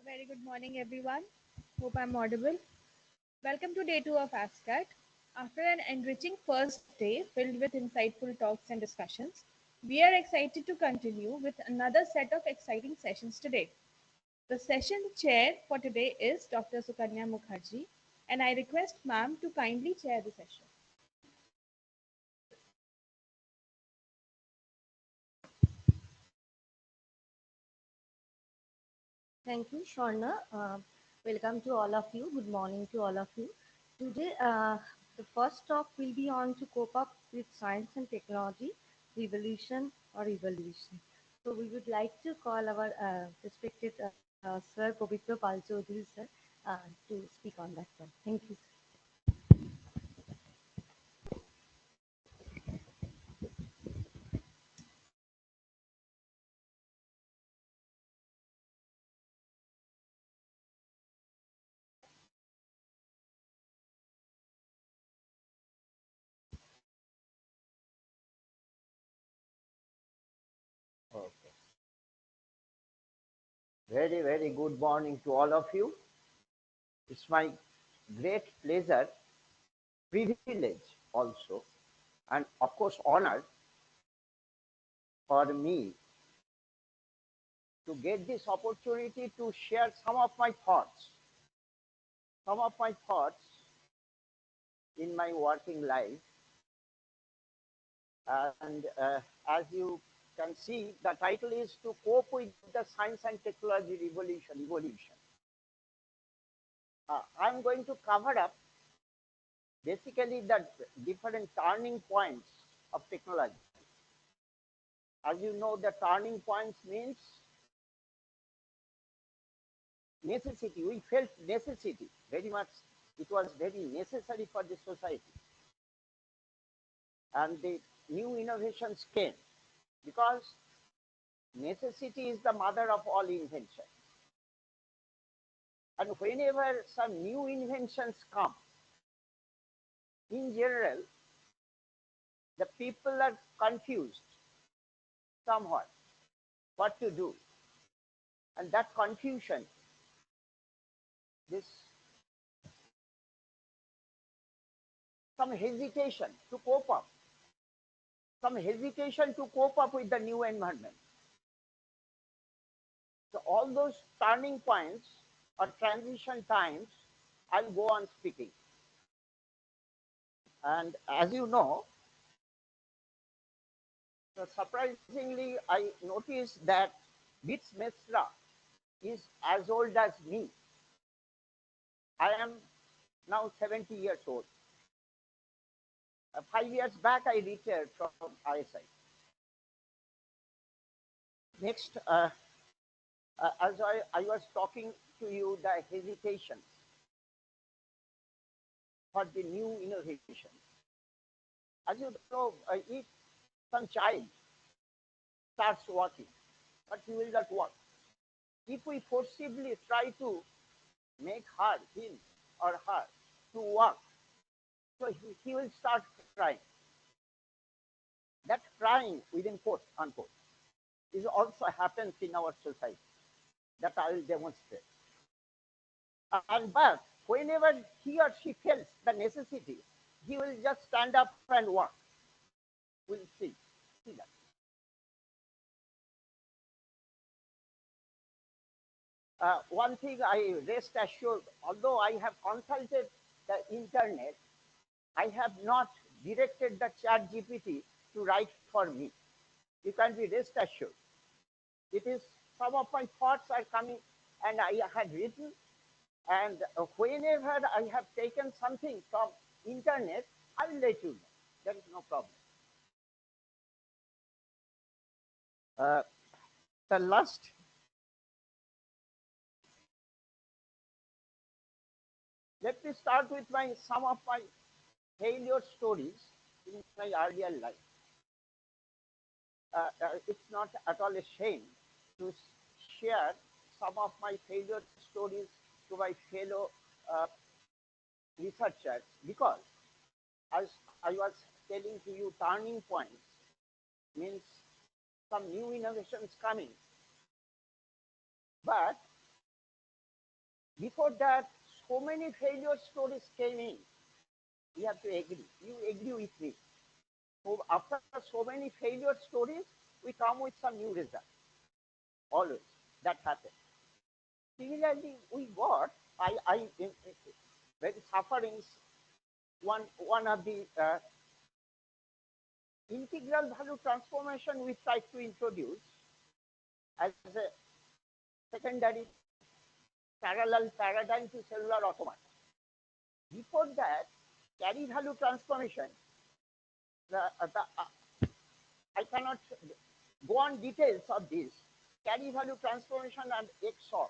Very good morning, everyone. Hope I'm audible. Welcome to day two of ASCAT. After an enriching first day filled with insightful talks and discussions, we are excited to continue with another set of exciting sessions today. The session chair for today is Dr. Sukanya Mukherjee, and I request ma'am to kindly chair the session. Thank you, Shorna. Welcome to all of you. Good morning to all of you. Today, the first talk will be on to cope up with science and technology, revolution or evolution. So we would like to call our respected Sir Pabitra Pal Choudhury, sir, to speak on that one. Thank you. Okay. Very, very good morning to all of you. It's my great pleasure, privilege also, and of course, honor for me to get this opportunity to share some of my thoughts in my working life. And as you can see, the title is to cope with the science and technology evolution. I'm going to cover up basically the different turning points of technology. As you know, the turning points means necessity. We felt necessity very much. It was very necessary for the society. And the new innovations came because necessity is the mother of all invention. And whenever some new inventions come, in general, the people are confused somewhat what to do. And that confusion, this some hesitation to cope up, some hesitation to cope up with the new environment. So all those turning points or transition times, I'll go on speaking. And as you know, so surprisingly, I noticed that Bits Mesra is as old as me. I am now 70 years old. 5 years back, I retired from ISI. Next, as I was talking to you, the hesitation for the new innovation. As you know, if some child starts walking, but he will not walk. If we forcibly try to make him or her to walk, so he will start crying. That crying within quote unquote is also happens in our society. That I will demonstrate. And but whenever he or she feels the necessity, he will just stand up and walk. We'll see that. One thing I rest assured, although I have consulted the internet, I have not directed the chat GPT to write for me. You can be rest assured. It is some of my thoughts are coming and I had written, and whenever I have taken something from internet, I will let you know. There is no problem. Uh, the last let me start with some of my failure stories in my earlier life. It's not at all a shame to share some of my failure stories to my fellow uh, researchers because, as I was telling to you, turning points means some new innovations coming. But Before that, so many failure stories came in. We have to agree. You agree with me. So after so many failure stories, we come with some new result. Always. That happens. Similarly, we got, in very sufferings, one of the integral value transformation we tried to introduce as a secondary parallel paradigm to cellular automata. Before that, carry value transformation, I cannot go on details of this. Carry value transformation and XOR.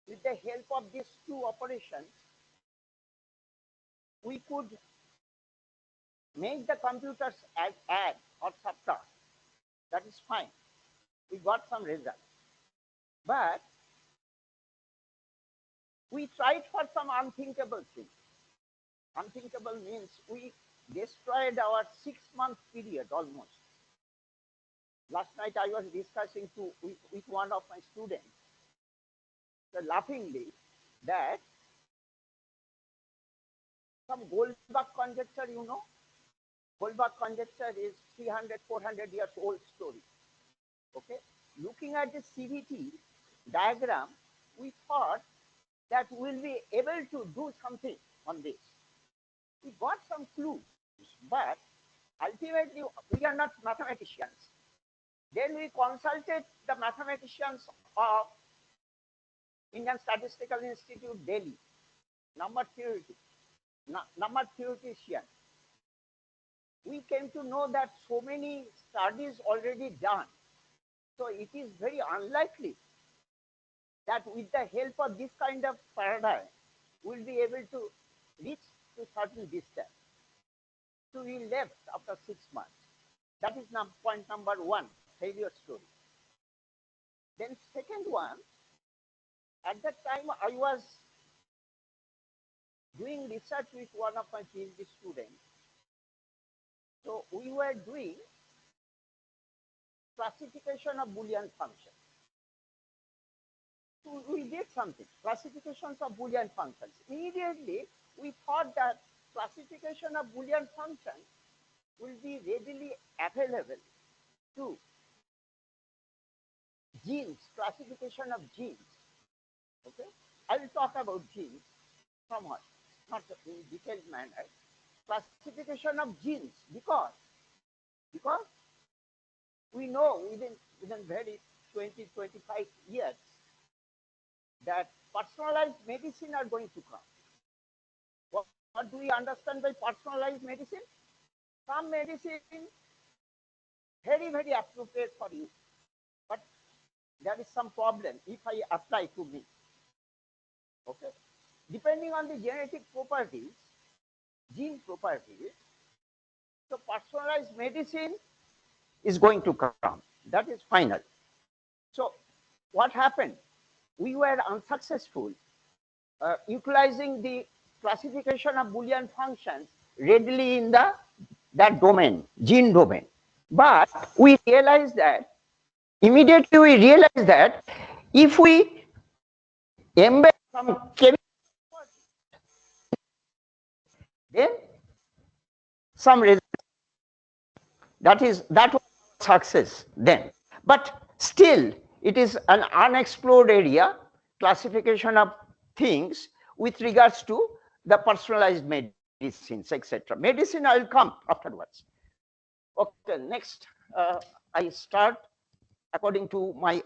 With the help of these two operations, we could make the computers add or subtract. That is fine. We got some result. But we tried for some unthinkable things. Unthinkable means we destroyed our 6-month period almost. Last night I was discussing with one of my students, so laughingly, that some Goldbach conjecture, you know, Goldbach conjecture is 300, 400 years old story. Okay, looking at the CVT diagram, we thought that we'll be able to do something on this. We got some clues, but ultimately we are not mathematicians. Then we consulted the mathematicians of Indian Statistical Institute, Delhi, number theoretic, number theoretician. We came to know that so many studies already done. So it is very unlikely that with the help of this kind of paradigm, we'll be able to reach to certain distance. So we left after 6 months. That is point number one, failure story. Then second one, at that time I was doing research with one of my PhD students. So we were doing classification of Boolean functions. So we did something, classifications of Boolean functions. Immediately, we thought that classification of Boolean functions will be readily available to genes, classification of genes. Okay, I will talk about genes somewhat, not in detailed manner. Classification of genes because we know within very 20, 25 years that personalized medicine are going to come. What do we understand by personalized medicine? Some medicine very, very appropriate for you, but there is some problem if I apply to me. Okay, depending on the genetic properties, gene properties, so personalized medicine is going to come. That is final. So what happened? We were unsuccessful utilizing the classification of Boolean functions readily in that domain, gene domain. But we realized that immediately we realized that if we embed some chemical, then some result. That was success then. But still, it is an unexplored area, classification of things with regards to the personalized medicines, etc. Medicine, I will come afterwards. Okay, next, I start according to my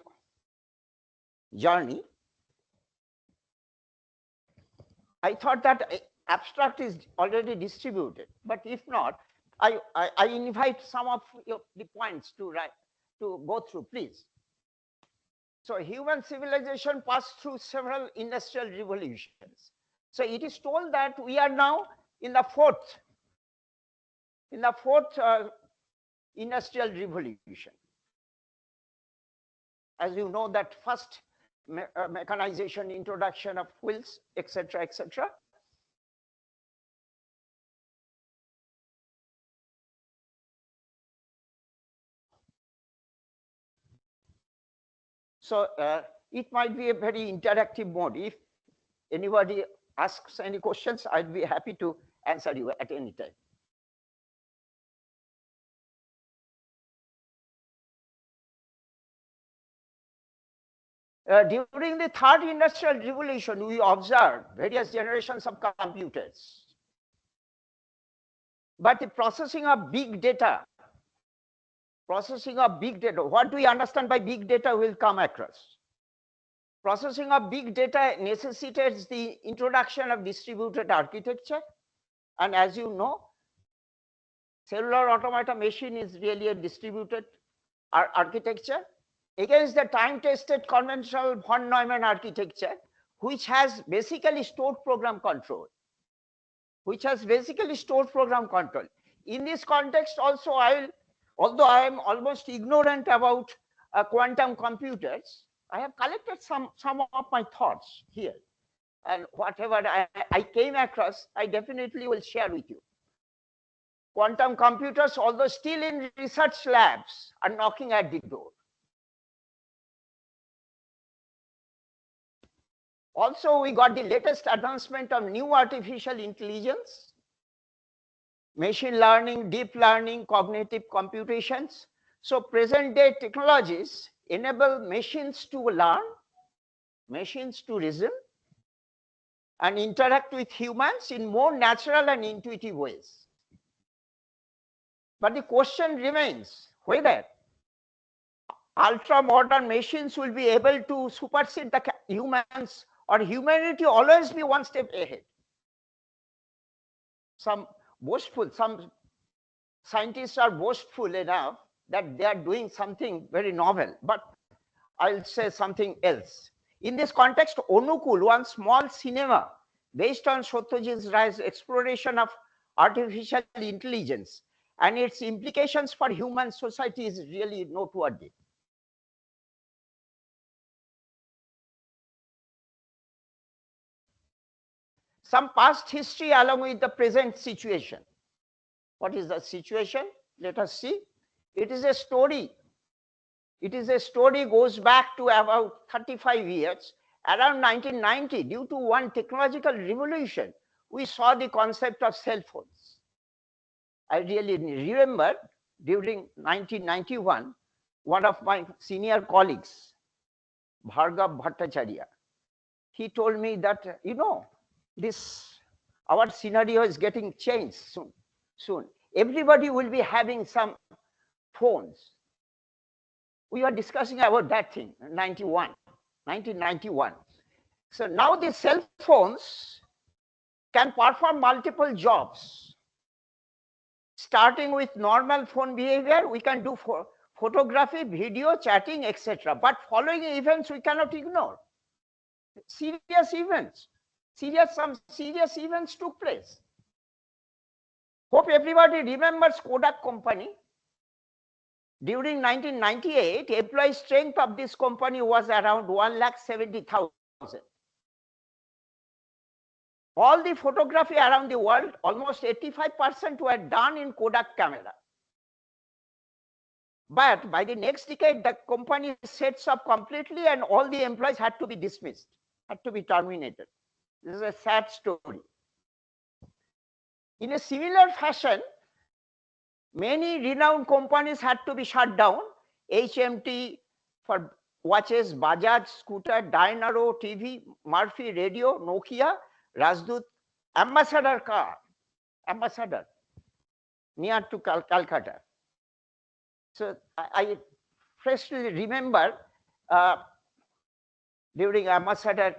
journey. I thought that abstract is already distributed, but if not, I invite some of the points to go through, please. So human civilization passed through several industrial revolutions. So it is told that we are now in the fourth industrial revolution. As you know, that first mechanization, introduction of wheels, etc., etc. So it might be a very interactive mode. Anybody asks any questions, I'd be happy to answer you at any time. During the third industrial revolution, we observed various generations of computers. But the processing of big data, what do we understand by big data will come across. Processing of big data necessitates the introduction of distributed architecture. And as you know, cellular automata machine is really a distributed architecture against the time-tested conventional von Neumann architecture, which has basically stored program control. In this context also, although I am almost ignorant about quantum computers, I have collected some of my thoughts here. And whatever I came across, I definitely will share with you. Quantum computers, although still in research labs, are knocking at the door. Also, we got the latest advancement of new artificial intelligence, machine learning, deep learning, cognitive computations. So present day technologies enable machines to learn, machines to reason, and interact with humans in more natural and intuitive ways. But the question remains whether ultra-modern machines will be able to supersede the humans, or humanity always be one step ahead. Some scientists are boastful enough that they are doing something very novel, but I'll say something else. In this context, Onukul, one small cinema based on Satyajit Ray's exploration of artificial intelligence and its implications for human society, is really noteworthy. Some past history along with the present situation. What is the situation? Let us see. It is a story. Goes back to about 35 years. Around 1990, due to one technological revolution, we saw the concept of cell phones. I really remember during 1991, one of my senior colleagues, Bhargav Bhattacharya, he told me that, our scenario is getting changed soon. Everybody will be having some phones. We were discussing about that thing, 1991. So now the cell phones can perform multiple jobs. Starting with normal phone behavior, we can do photography, video, chatting, etc. But following events we cannot ignore. Some serious events took place. Hope everybody remembers Kodak company. During 1998, employee strength of this company was around 1,70,000. All the photography around the world, almost 85% were done in Kodak camera. But by the next decade, the company sets up completely and all the employees had to be dismissed, had to be terminated. This is a sad story. In a similar fashion, many renowned companies had to be shut down. HMT for watches, Bajaj scooter, Dynaro TV, Murphy radio, Nokia, Rajdut, Ambassador car, near to Calcutta. So I freshly remember during Ambassador,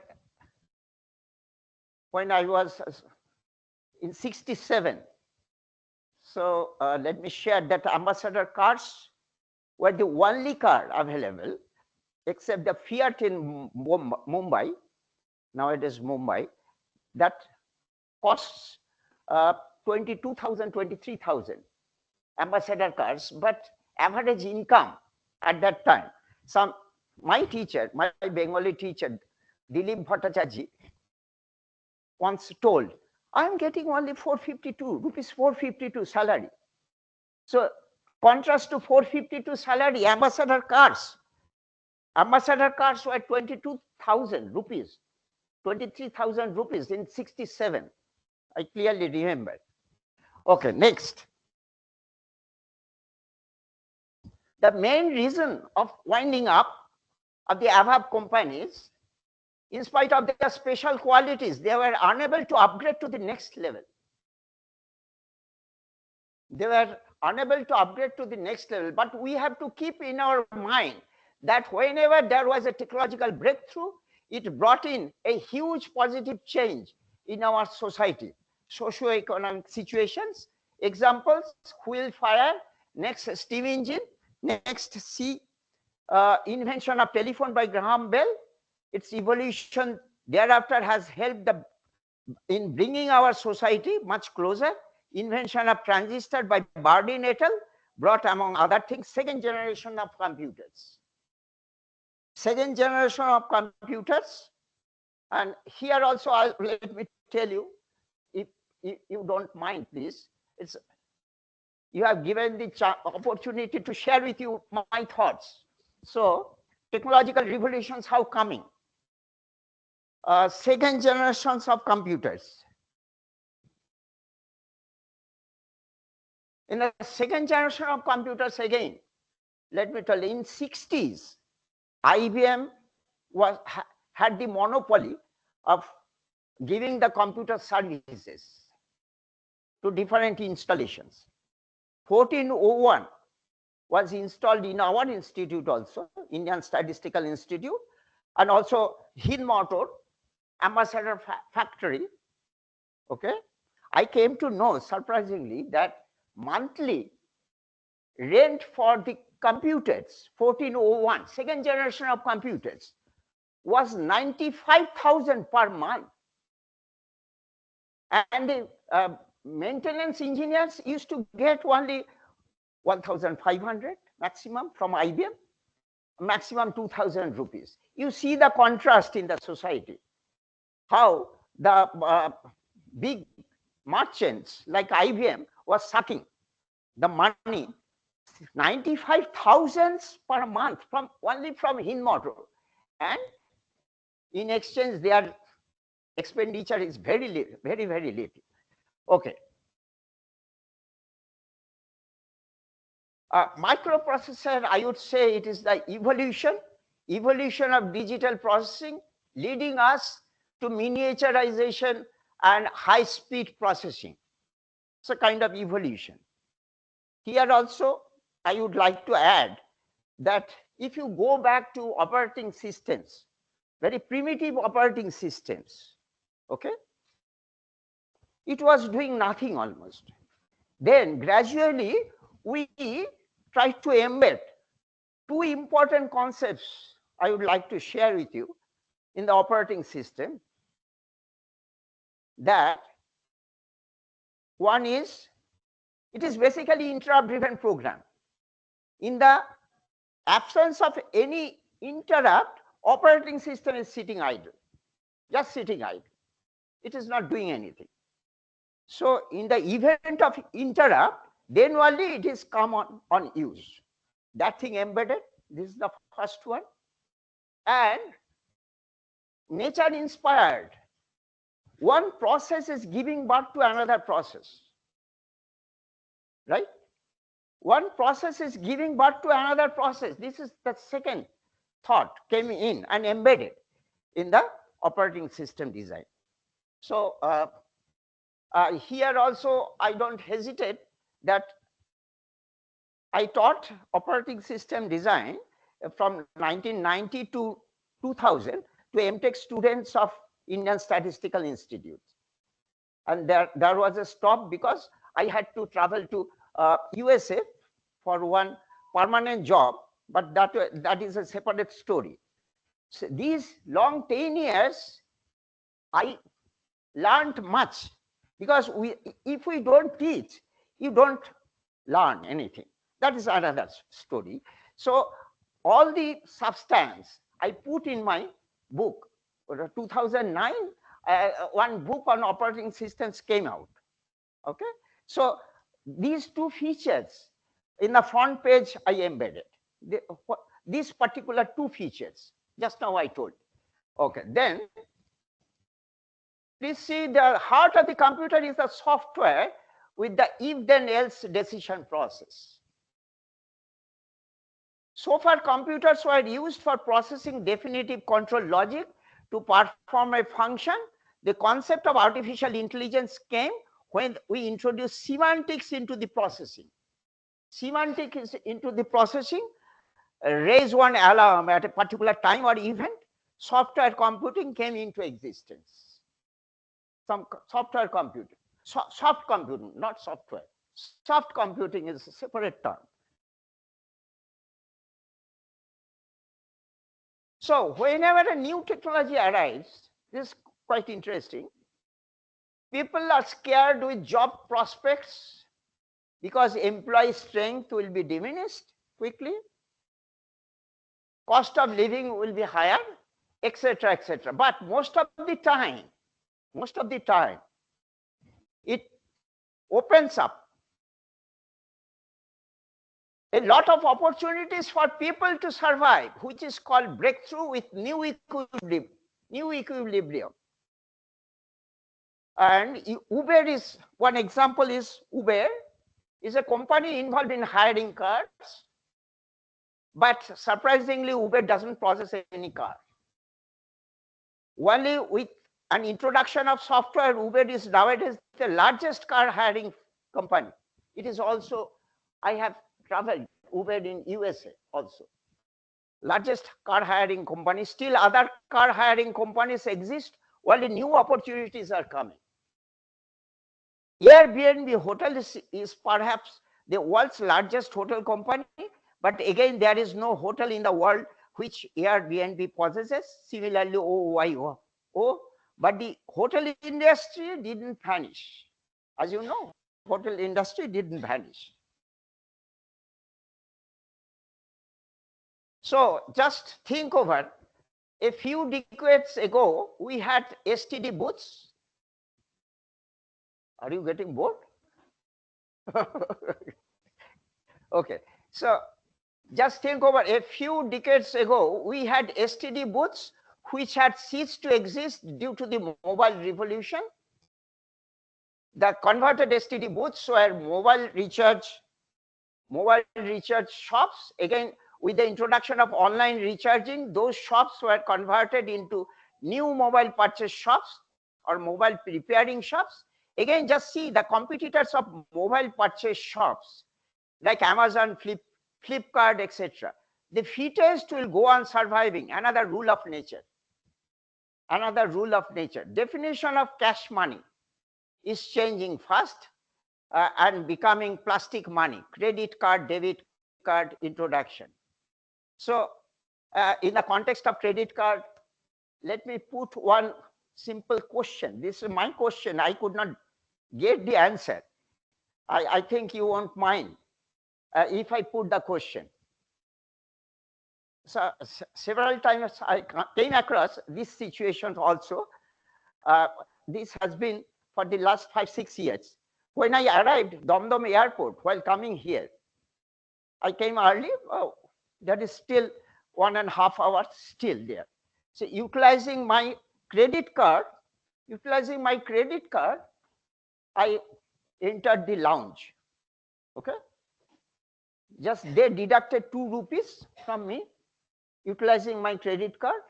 when I was in 67. So let me share that Ambassador cars were the only car available, except the Fiat in Mumbai, nowadays Mumbai, that costs 22,000, 23,000 Ambassador cars, but average income at that time. My teacher, my Bengali teacher, Dilip Bhattacharya, once told, I'm getting only 452 salary. So contrast to 452 salary, Ambassador cars were 22,000 rupees. 23,000 rupees in 67. I clearly remember. Okay, next. The main reason of winding up of the above companies, in spite of their special qualities, they were unable to upgrade to the next level. They were unable to upgrade to the next level. But we have to keep in our mind that whenever there was a technological breakthrough, it brought in a huge positive change in our society, socio-economic situations. Examples: wheel fire, next steam engine, next invention of telephone by Graham Bell. Its evolution thereafter has helped in bringing our society much closer. Invention of transistor by Barney Nettle brought, among other things, second generation of computers. Second generation of computers. And here also, let me tell you, if you don't mind, please, you have given the opportunity to share with you my thoughts. So technological revolutions how coming. Second generations of computers. In the second generation of computers, again, let me tell you, in 60s, IBM had the monopoly of giving the computer services to different installations. 1401 was installed in our institute also, Indian Statistical Institute, and also Hinmotor Ambassador Factory. Okay, I came to know, surprisingly, that monthly rent for the computers, 1401, second generation of computers, was 95,000 per month. And the maintenance engineers used to get only 1,500 maximum from IBM, maximum 2,000 rupees. You see the contrast in the society, how the big merchants like IBM was sucking the money, 95,000 per month from only from Hinmotor, and in exchange their expenditure is very little, very little. Okay. Microprocessor, I would say it is the evolution of digital processing, leading us to miniaturization and high-speed processing. It's a kind of evolution. Here also, I would like to add that if you go back to operating systems, very primitive operating systems, okay, it was doing nothing almost. Then gradually we tried to embed two important concepts I would like to share with you in the operating system. That one is, it is basically interrupt driven program. In the absence of any interrupt, operating system is sitting idle, just sitting idle. It is not doing anything. So in the event of interrupt, then only it is come on use. That thing embedded, this is the first one. And nature inspired. One process is giving birth to another process, right? One process is giving birth to another process. This is the second thought came in and embedded in the operating system design. So here also I don't hesitate that I taught operating system design from 1990 to 2000 to MTech students of Indian Statistical Institute. And there was a stop because I had to travel to USA for one permanent job, but that is a separate story. So these long 10 years, I learned much, because if we don't teach, you don't learn anything. That is another story. So all the substance I put in my book. 2009, one book on operating systems came out. Okay, so these two features in the front page I embedded. These particular two features, just now I told. Okay, then Please see, the heart of the computer is the software with the if then else decision process. So far, computers were used for processing definitive control logic to perform a function. The concept of artificial intelligence came when we introduced semantics into the processing. Semantic is into the processing, raise one alarm at a particular time or event. Software computing came into existence. Some software computing, soft computing, not software. Soft computing is a separate term. So whenever a new technology arrives, this is quite interesting. People are scared with job prospects because employee strength will be diminished quickly, cost of living will be higher, etc., etc. But most of the time, it opens up a lot of opportunities for people to survive, which is called breakthrough with new equilibrium. And Uber is one example. Is Uber is a company involved in hiring cars, but surprisingly, Uber doesn't process any car. Only with an introduction of software, Uber is nowadays the largest car hiring company. It is also, I have traveled Uber in USA also. Largest car hiring company. Still other car hiring companies exist, only new opportunities are coming. Airbnb hotel is perhaps the world's largest hotel company, but again, there is no hotel in the world which Airbnb possesses. Similarly, OYO. But the hotel industry didn't vanish. As you know, hotel industry didn't vanish. So just think over, a few decades ago, we had STD booths. Are you getting bored? Okay, so just think over, a few decades ago, we had STD booths which had ceased to exist due to the mobile revolution. The converted STD booths were mobile recharge shops. Again, with the introduction of online recharging, those shops were converted into new mobile purchase shops or mobile repairing shops. Again, just see the competitors of mobile purchase shops like Amazon, Flipkart, etc. The fittest will go on surviving. Another rule of nature. Definition of cash money is changing fast and becoming plastic money, credit card, debit card introduction. So in the context of credit card, let me put one simple question. This is my question. I could not get the answer. I think you won't mind if I put the question. So several times I came across this situation also. This has been for the last 5-6 years. When I arrived Dom airport while coming here, I came early. Oh, that is still 1.5 hours still there. So utilizing my credit card, I entered the lounge. Okay. Just they deducted 2 rupees from me, utilizing my credit card.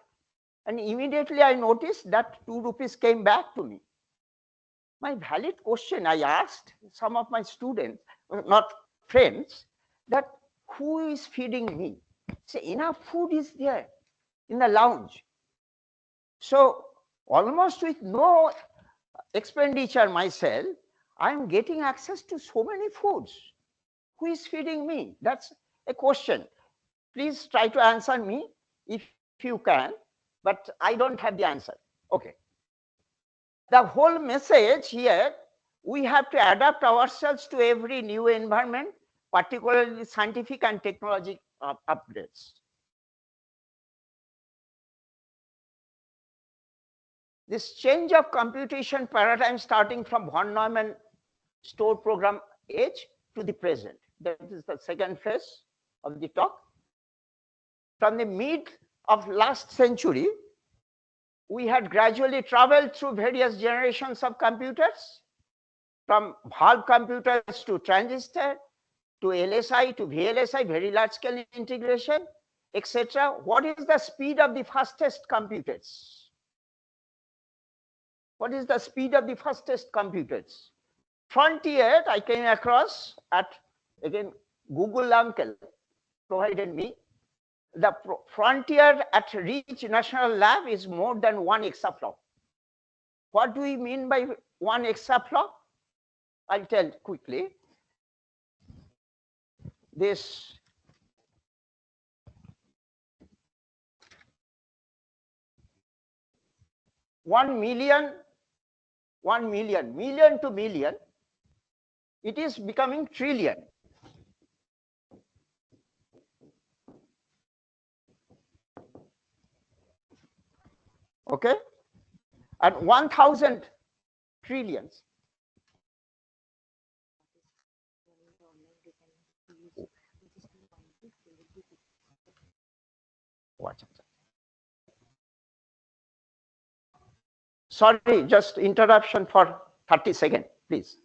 And immediately I noticed that 2 rupees came back to me. My valid question, I asked some of my students, not friends, that who is feeding me? Say, enough food is there in the lounge. So almost with no expenditure myself, I'm getting access to so many foods. Who is feeding me? That's a question. Please try to answer me if you can, but I don't have the answer. Okay. The whole message here, we have to adapt ourselves to every new environment, particularly scientific and technology upgrades. This change of computation paradigm starting from von Neumann store program age to the present. That is the second phase of the talk. From the mid of last century, we had gradually traveled through various generations of computers, from valve computers to transistor, to LSI, to VLSI, very large scale integration, etc. What is the speed of the fastest computers? What is the speed of the fastest computers? Frontier, I came across at, again, Google uncle provided me. The frontier at Reach National Lab is more than 1 exaflop. What do we mean by 1 exaflop? I'll tell quickly. This million to million, it is becoming trillion. Okay, and 1,000 trillions. Sorry, just interruption for 30 seconds, please.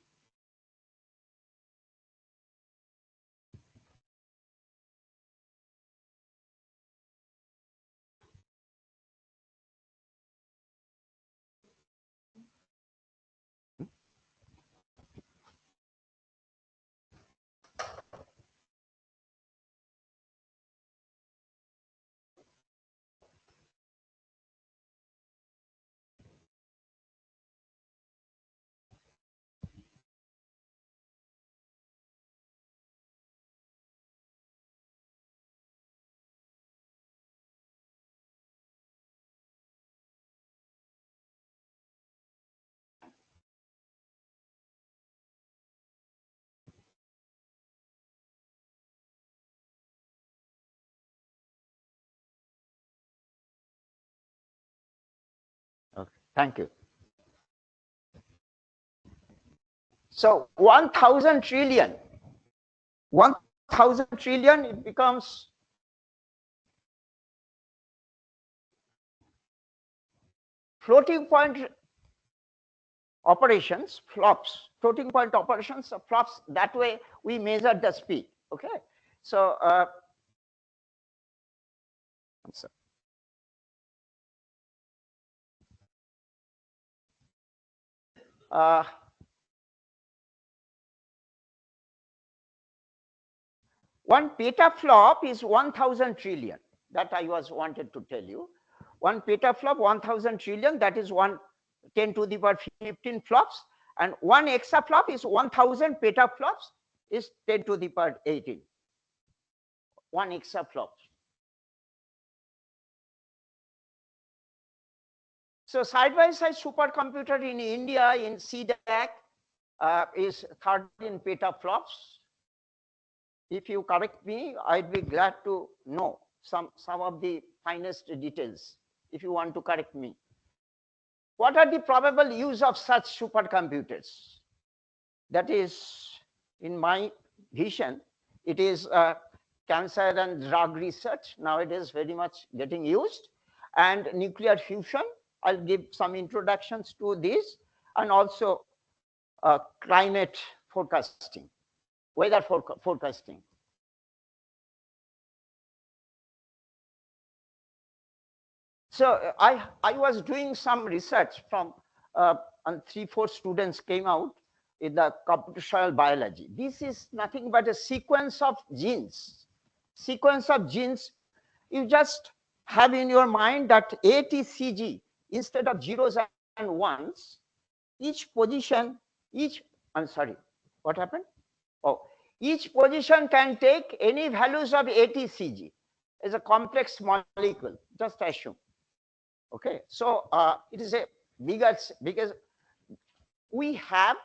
Okay, thank you. So 1,000 trillion, 1,000 trillion, it becomes floating point operations, flops, floating point operations, flops. That way we measure the speed. Okay, so uh, 1 petaflop is 1,000 trillion. That I was wanted to tell you. 1 petaflop, 1,000 trillion. That is 10 to the power 15 flops, and 1 exaflop is 1,000 petaflops is 10 to the power 18. 1 exaflop. So side-by-side supercomputer in India in CDAC is 13 petaflops. If you correct me, I'd be glad to know some of the finest details if you want to correct me. What are the probable use of such supercomputers? That is, in my vision, it is cancer and drug research nowadays very much getting used, and nuclear fusion. I'll give some introductions to this, and also climate forecasting, weather forecasting. So I was doing some research from, and 3-4 students came out in the computational biology. This is nothing but a sequence of genes. Sequence of genes. You just have in your mind that ATCG, instead of zeros and ones, each position, I'm sorry, what happened? Oh, each position can take any values of ATCG as a complex molecule, just assume. Okay, so it is a because we have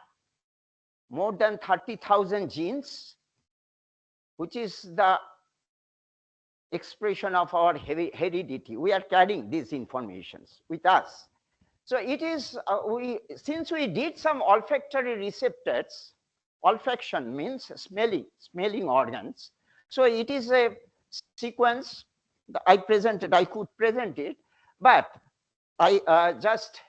more than 30,000 genes, which is the expression of our heredity. We are carrying these informations with us. So it is, since we did some olfactory receptors, olfaction means smelling organs. So it is a sequence I could present it, but I just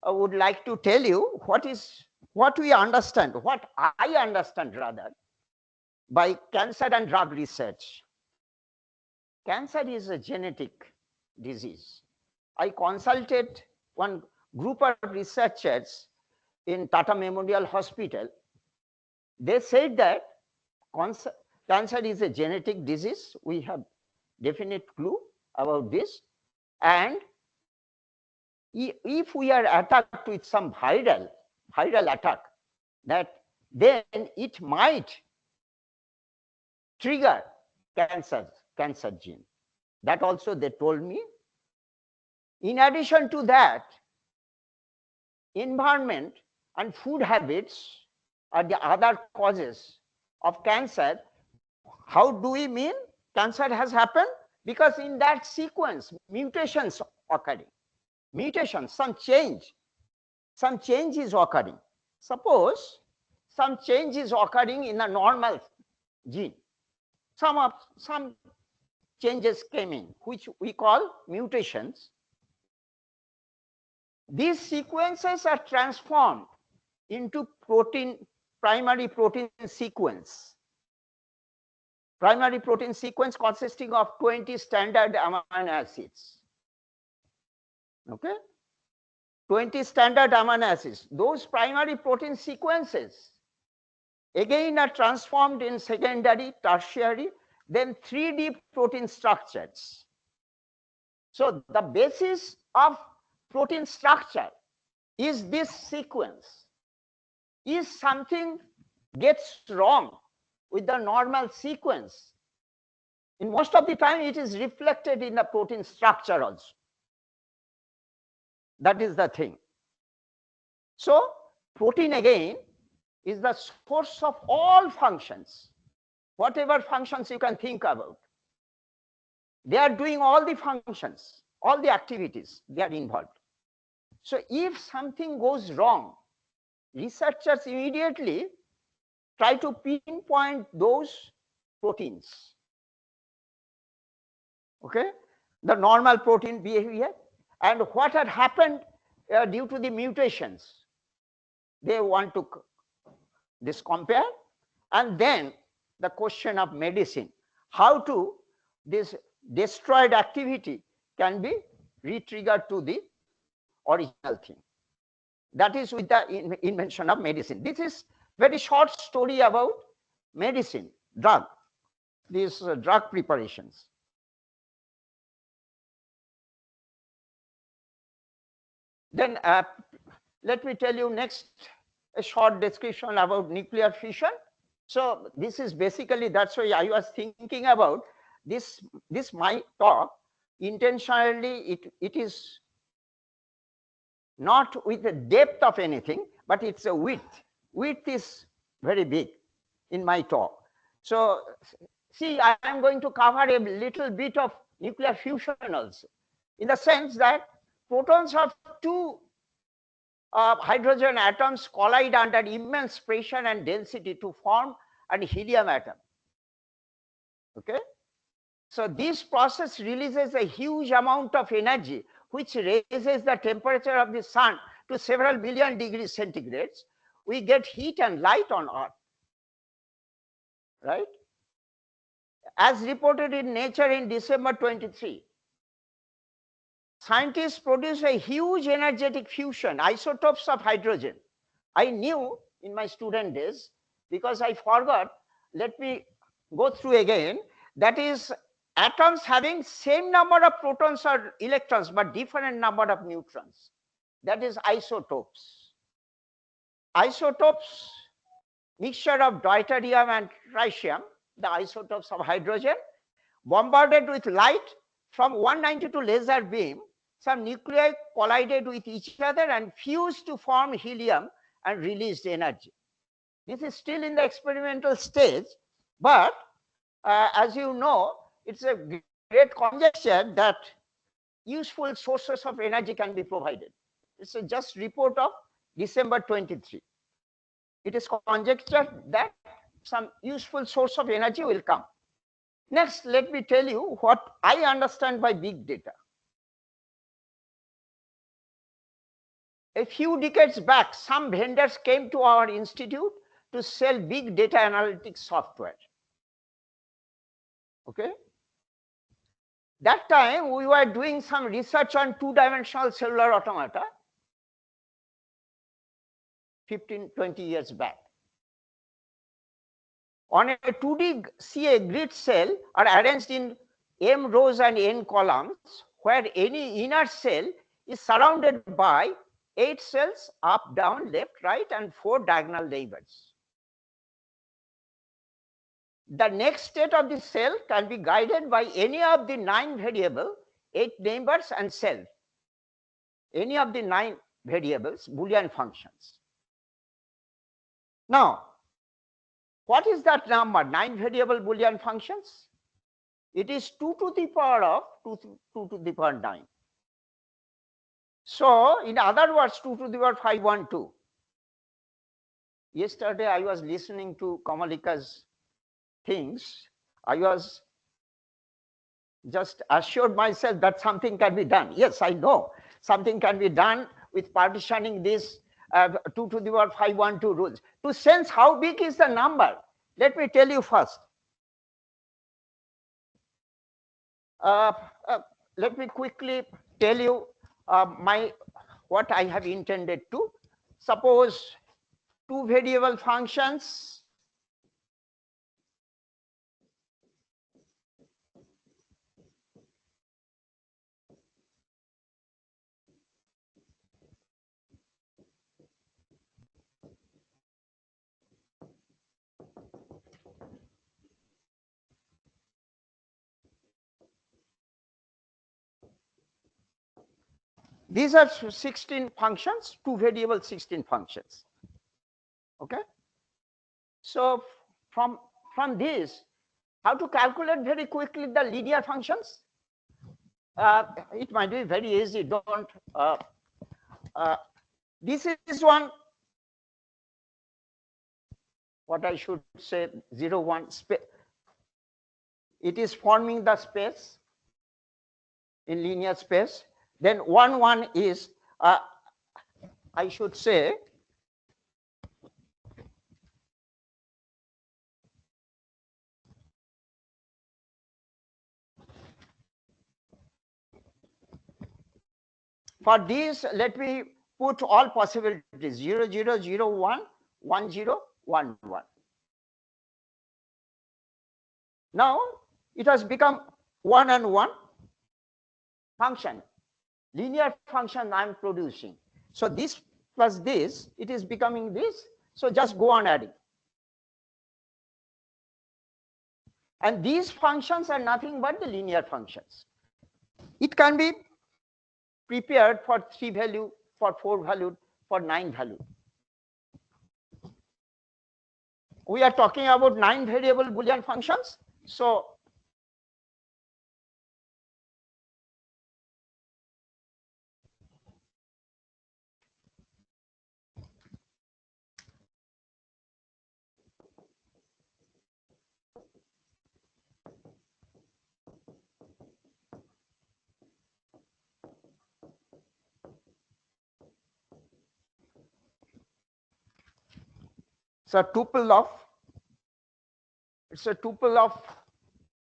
would like to tell you what we understand, what I understand rather, by cancer and drug research. Cancer is a genetic disease. I consulted one group of researchers in Tata Memorial Hospital. They said that cancer is a genetic disease. We have definite clue about this. And if we are attacked with some viral attack, that then it might trigger cancer gene. That also they told me. In addition to that, environment and food habits are the other causes of cancer. How do we mean cancer has happened? Because in that sequence, mutations occurring. Mutations, some change is occurring. Suppose some change is occurring in the normal gene. Some changes came in, which we call mutations. These sequences are transformed into primary protein sequence. Primary protein sequence consisting of 20 standard amino acids. Okay? 20 standard amino acids. Those primary protein sequences again are transformed in secondary, tertiary, then 3D protein structures. So the basis of protein structure is this sequence. If something gets wrong with the normal sequence, in most of the time it is reflected in the protein structure also. That is the thing. So protein again is the source of all functions, whatever functions you can think about. They are doing all the functions, all the activities, they are involved. So if something goes wrong, researchers immediately try to pinpoint those proteins. Okay, the normal protein behavior and what had happened due to the mutations. They want to this compare, and then the question of medicine, how to this destroyed activity can be re-triggered to the original thing. That is with the invention of medicine. This is very short story about medicine, drug, these drug preparations. Then let me tell you next a short description about nuclear fission. So this is basically, that's why I was thinking about this my talk. Intentionally, it is not with the depth of anything, but it's a width. Width is very big in my talk. So see, I am going to cover a little bit of nuclear fusion also, in the sense that protons of two hydrogen atoms collide under immense pressure and density to form a helium atom. Okay, so this process releases a huge amount of energy, which raises the temperature of the sun to several million degrees centigrade. We get heat and light on Earth, right? As reported in Nature in December 23, scientists produce a huge energetic fusion, isotopes of hydrogen. I knew in my student days, because I forgot, let me go through again. That is, atoms having same number of protons or electrons, but different number of neutrons. That is isotopes. Isotopes, mixture of deuterium and tritium, the isotopes of hydrogen, bombarded with light from 192 laser beam. Some nuclei collided with each other and fused to form helium and released energy. This is still in the experimental stage, but as you know, it's a great conjecture that useful sources of energy can be provided. It's a just report of December 23. It is conjectured that some useful source of energy will come. Next, let me tell you what I understand by big data. A few decades back, some vendors came to our institute to sell big data analytics software. Okay. That time we were doing some research on two-dimensional cellular automata 15, 20 years back. On a 2D CA grid cell are arranged in M rows and N columns, where any inner cell is surrounded by 8 cells up, down, left, right, and 4 diagonal neighbors. The next state of the cell can be guided by any of the 9 variable, 8 neighbors and self. Any of the 9 variables, Boolean functions. Now, what is that number, 9 variable Boolean functions? It is 2 to the power of 2 to the power 9. So, in other words, 2 to the power 512. Yesterday, I was listening to Kamalika's things. I was just assured myself that something can be done. Yes, I know something can be done with partitioning this 2 to the power 512 rules. To sense how big is the number, let me tell you first. Let me quickly tell you what I have intended to. Suppose 2 variable functions these are 16 functions, 2 variable 16 functions. Okay. So from this, how to calculate very quickly the linear functions? It might be very easy. Don't. This is one. What I should say, 0, 1 space. It is forming the space in linear space. Then 1, 1 is, I should say, for this, let me put all possibilities 0, 0, 0, 1, 1, 0, 1, 1. Now it has become 1 and 1 function, linear function I am producing. So this plus this, it is becoming this. So just go on adding. And these functions are nothing but the linear functions. It can be prepared for 3 value, for 4 value, for 9 value. We are talking about 9 variable Boolean functions. So it's a tuple of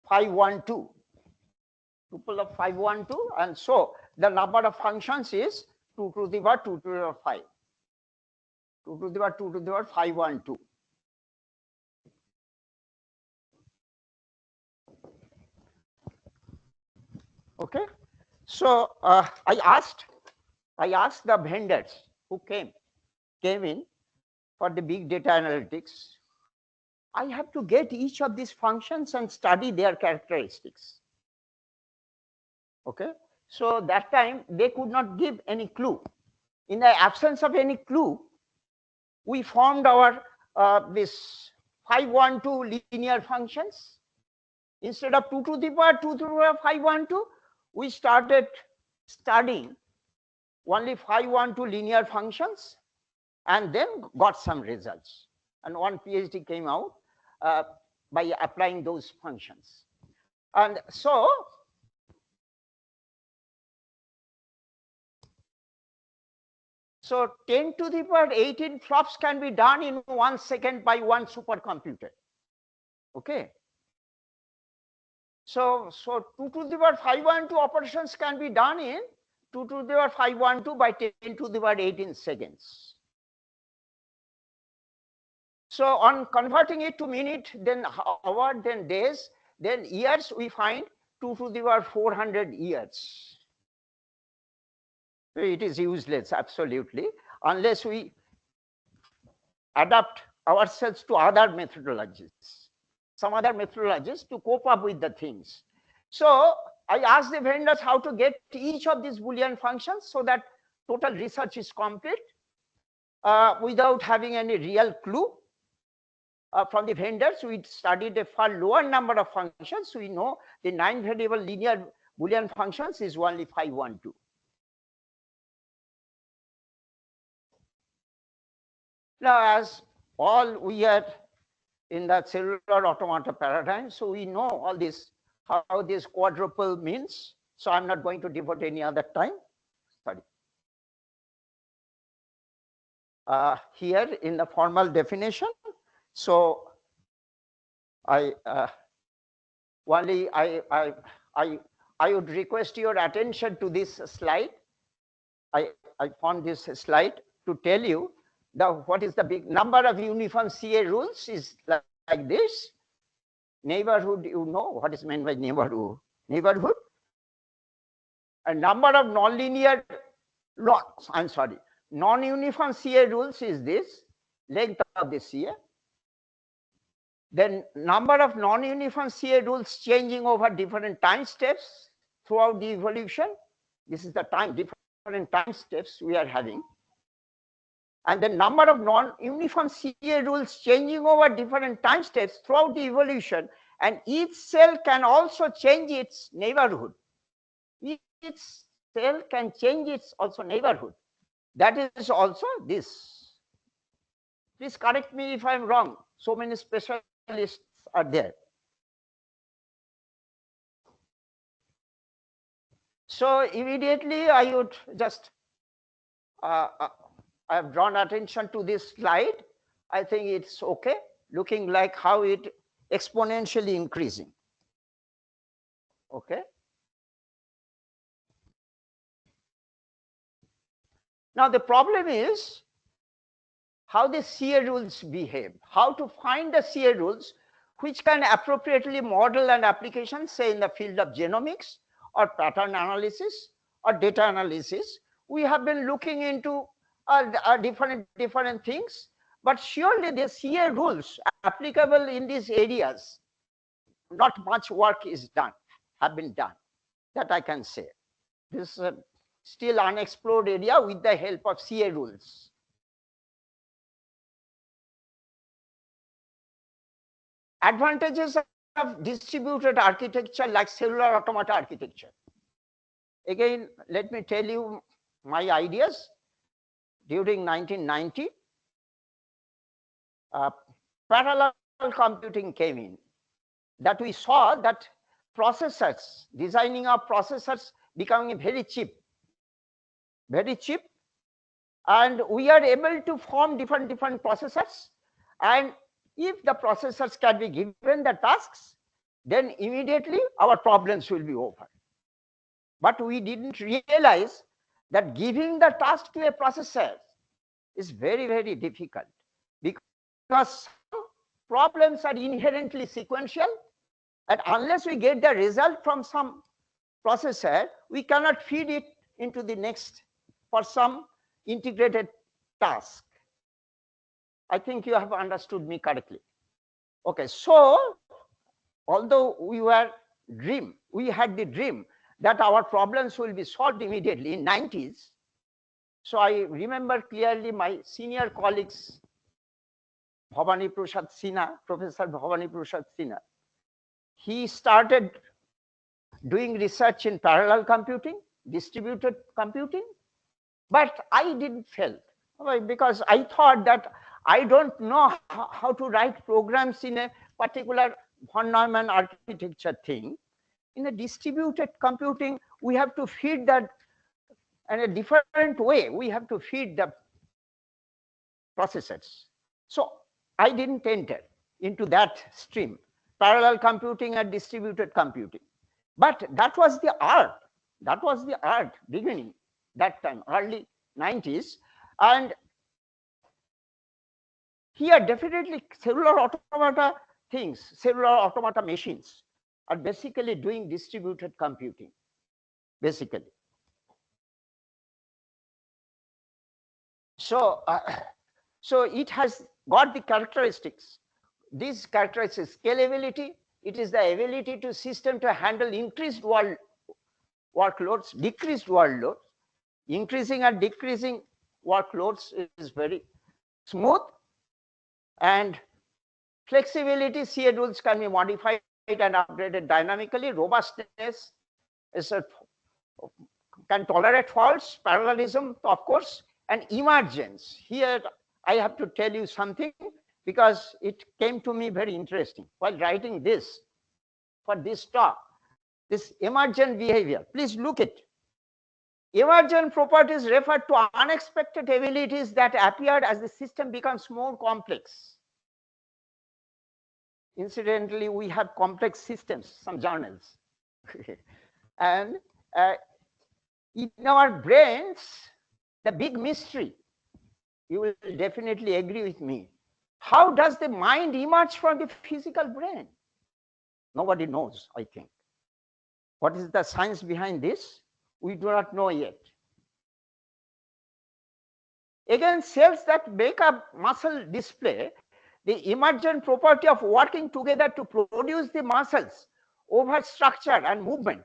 512. Tuple of 512, and so the number of functions is 2 to the power 2 to the power 5. 2 to the power 2 to the power 512. Okay. So I asked the vendors who came in for the big data analytics. I have to get each of these functions and study their characteristics. Okay. So that time they could not give any clue. In the absence of any clue, we formed our this 512 linear functions. Instead of 2 to the power 2 to the power 512, we started studying only 512 linear functions and then got some results. And one PhD came out by applying those functions. And so So 10 to the power 18 flops can be done in 1 second by one supercomputer. Okay. So 2 to the power 512 operations can be done in 2 to the power 512 by 10 to the power 18 seconds. So on converting it to minute, then hour, then days, then years, we find 2 to the power 400 years. It is useless, absolutely, unless we adapt ourselves to other methodologies, some other methodologies to cope up with the things. So I asked the vendors how to get each of these Boolean functions so that total research is complete without having any real clue. From the vendors, we studied a far lower number of functions. We know the 9 variable linear Boolean functions is only 512. Now, as all we are in the cellular automata paradigm, so we know all this, how this quadruple means. So I'm not going to devote any other time. Sorry. Here in the formal definition, so I would request your attention to this slide. I found this slide to tell you what is the big number of uniform CA rules is like this. Neighborhood, you know what is meant by neighborhood. Neighborhood. A number of nonlinear, non-uniform CA rules is this, length of the CA. Then number of non-uniform CA rules changing over different time steps throughout the evolution. This is the different time steps we are having. And the number of non-uniform CA rules changing over different time steps throughout the evolution, and each cell can also change its neighborhood. Each cell can change its also neighborhood. That is also this. Please correct me if I'm wrong. So many specialists are there. So immediately I would just I have drawn attention to this slide. I think it's okay, looking like how it exponentially increasing. Okay. Now the problem is how the CA rules behave, how to find the CA rules which can appropriately model an application, say in the field of genomics or pattern analysis or data analysis. We have been looking into different things, but surely the CA rules applicable in these areas, not much work is done, have been done, that I can say. This is a still unexplored area with the help of CA rules. Advantages of distributed architecture like cellular automata architecture. Again, let me tell you my ideas. During 1990, parallel computing came in. That we saw that processors, designing of processors becoming very cheap, and we are able to form different processors, and if the processors can be given the tasks, then immediately our problems will be over. But we didn't realize that giving the task to a processor is very difficult, because some problems are inherently sequential, and unless we get the result from some processor, we cannot feed it into the next for some integrated task. I think you have understood me correctly. Okay, so although we had the dream that our problems will be solved immediately in 90s. So I remember clearly my senior colleagues, Bhavani Prasad Sinha, Professor Bhavani Prasad Sinha. He started doing research in parallel computing, distributed computing, but I didn't fail, because I thought that I don't know how to write programs in a particular von Neumann architecture thing. In a distributed computing, we have to feed that and a different way we have to feed the processors. So I didn't enter into that stream, parallel computing and distributed computing. But that was the art. That was the art beginning that time, early 90s. And here definitely cellular automata things, cellular automata machines are basically doing distributed computing, basically. So, so it has got the characteristics. These characteristics: scalability. It is the ability to system to handle increased workloads, decreased workloads. Increasing and decreasing workloads is very smooth, and flexibility. Schedules can be modified and upgraded dynamically. Robustness is a, can tolerate faults, parallelism, of course, and emergence. Here, I have to tell you something because it came to me very interesting while writing this for this talk. This emergent behavior. Please look at. Emergent properties refer to unexpected abilities that appeared as the system becomes more complex. Incidentally, we have complex systems, some journals. And in our brains, the big mystery, you will definitely agree with me. How does the mind emerge from the physical brain? Nobody knows, I think. What is the science behind this? We do not know yet. Again, cells that make up muscle display the emergent property of working together to produce the muscles over structure and movement.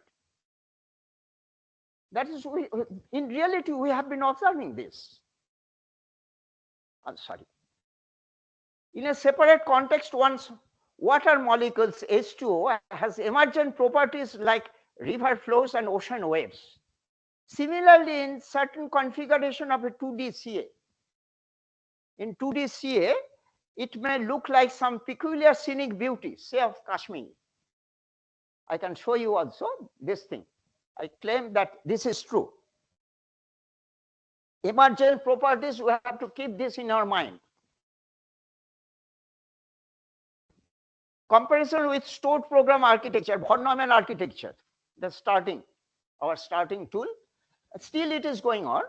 That is, in reality, we have been observing this. I'm sorry. In a separate context, one's water molecules H2O has emergent properties like river flows and ocean waves. Similarly, in certain configuration of a 2D CA, in 2D CA, it may look like some peculiar scenic beauty, say of Kashmir. I can show you also this thing. I claim that this is true. Emergent properties, we have to keep this in our mind. Comparison with stored program architecture, von Neumann architecture, our starting tool. Still it is going on,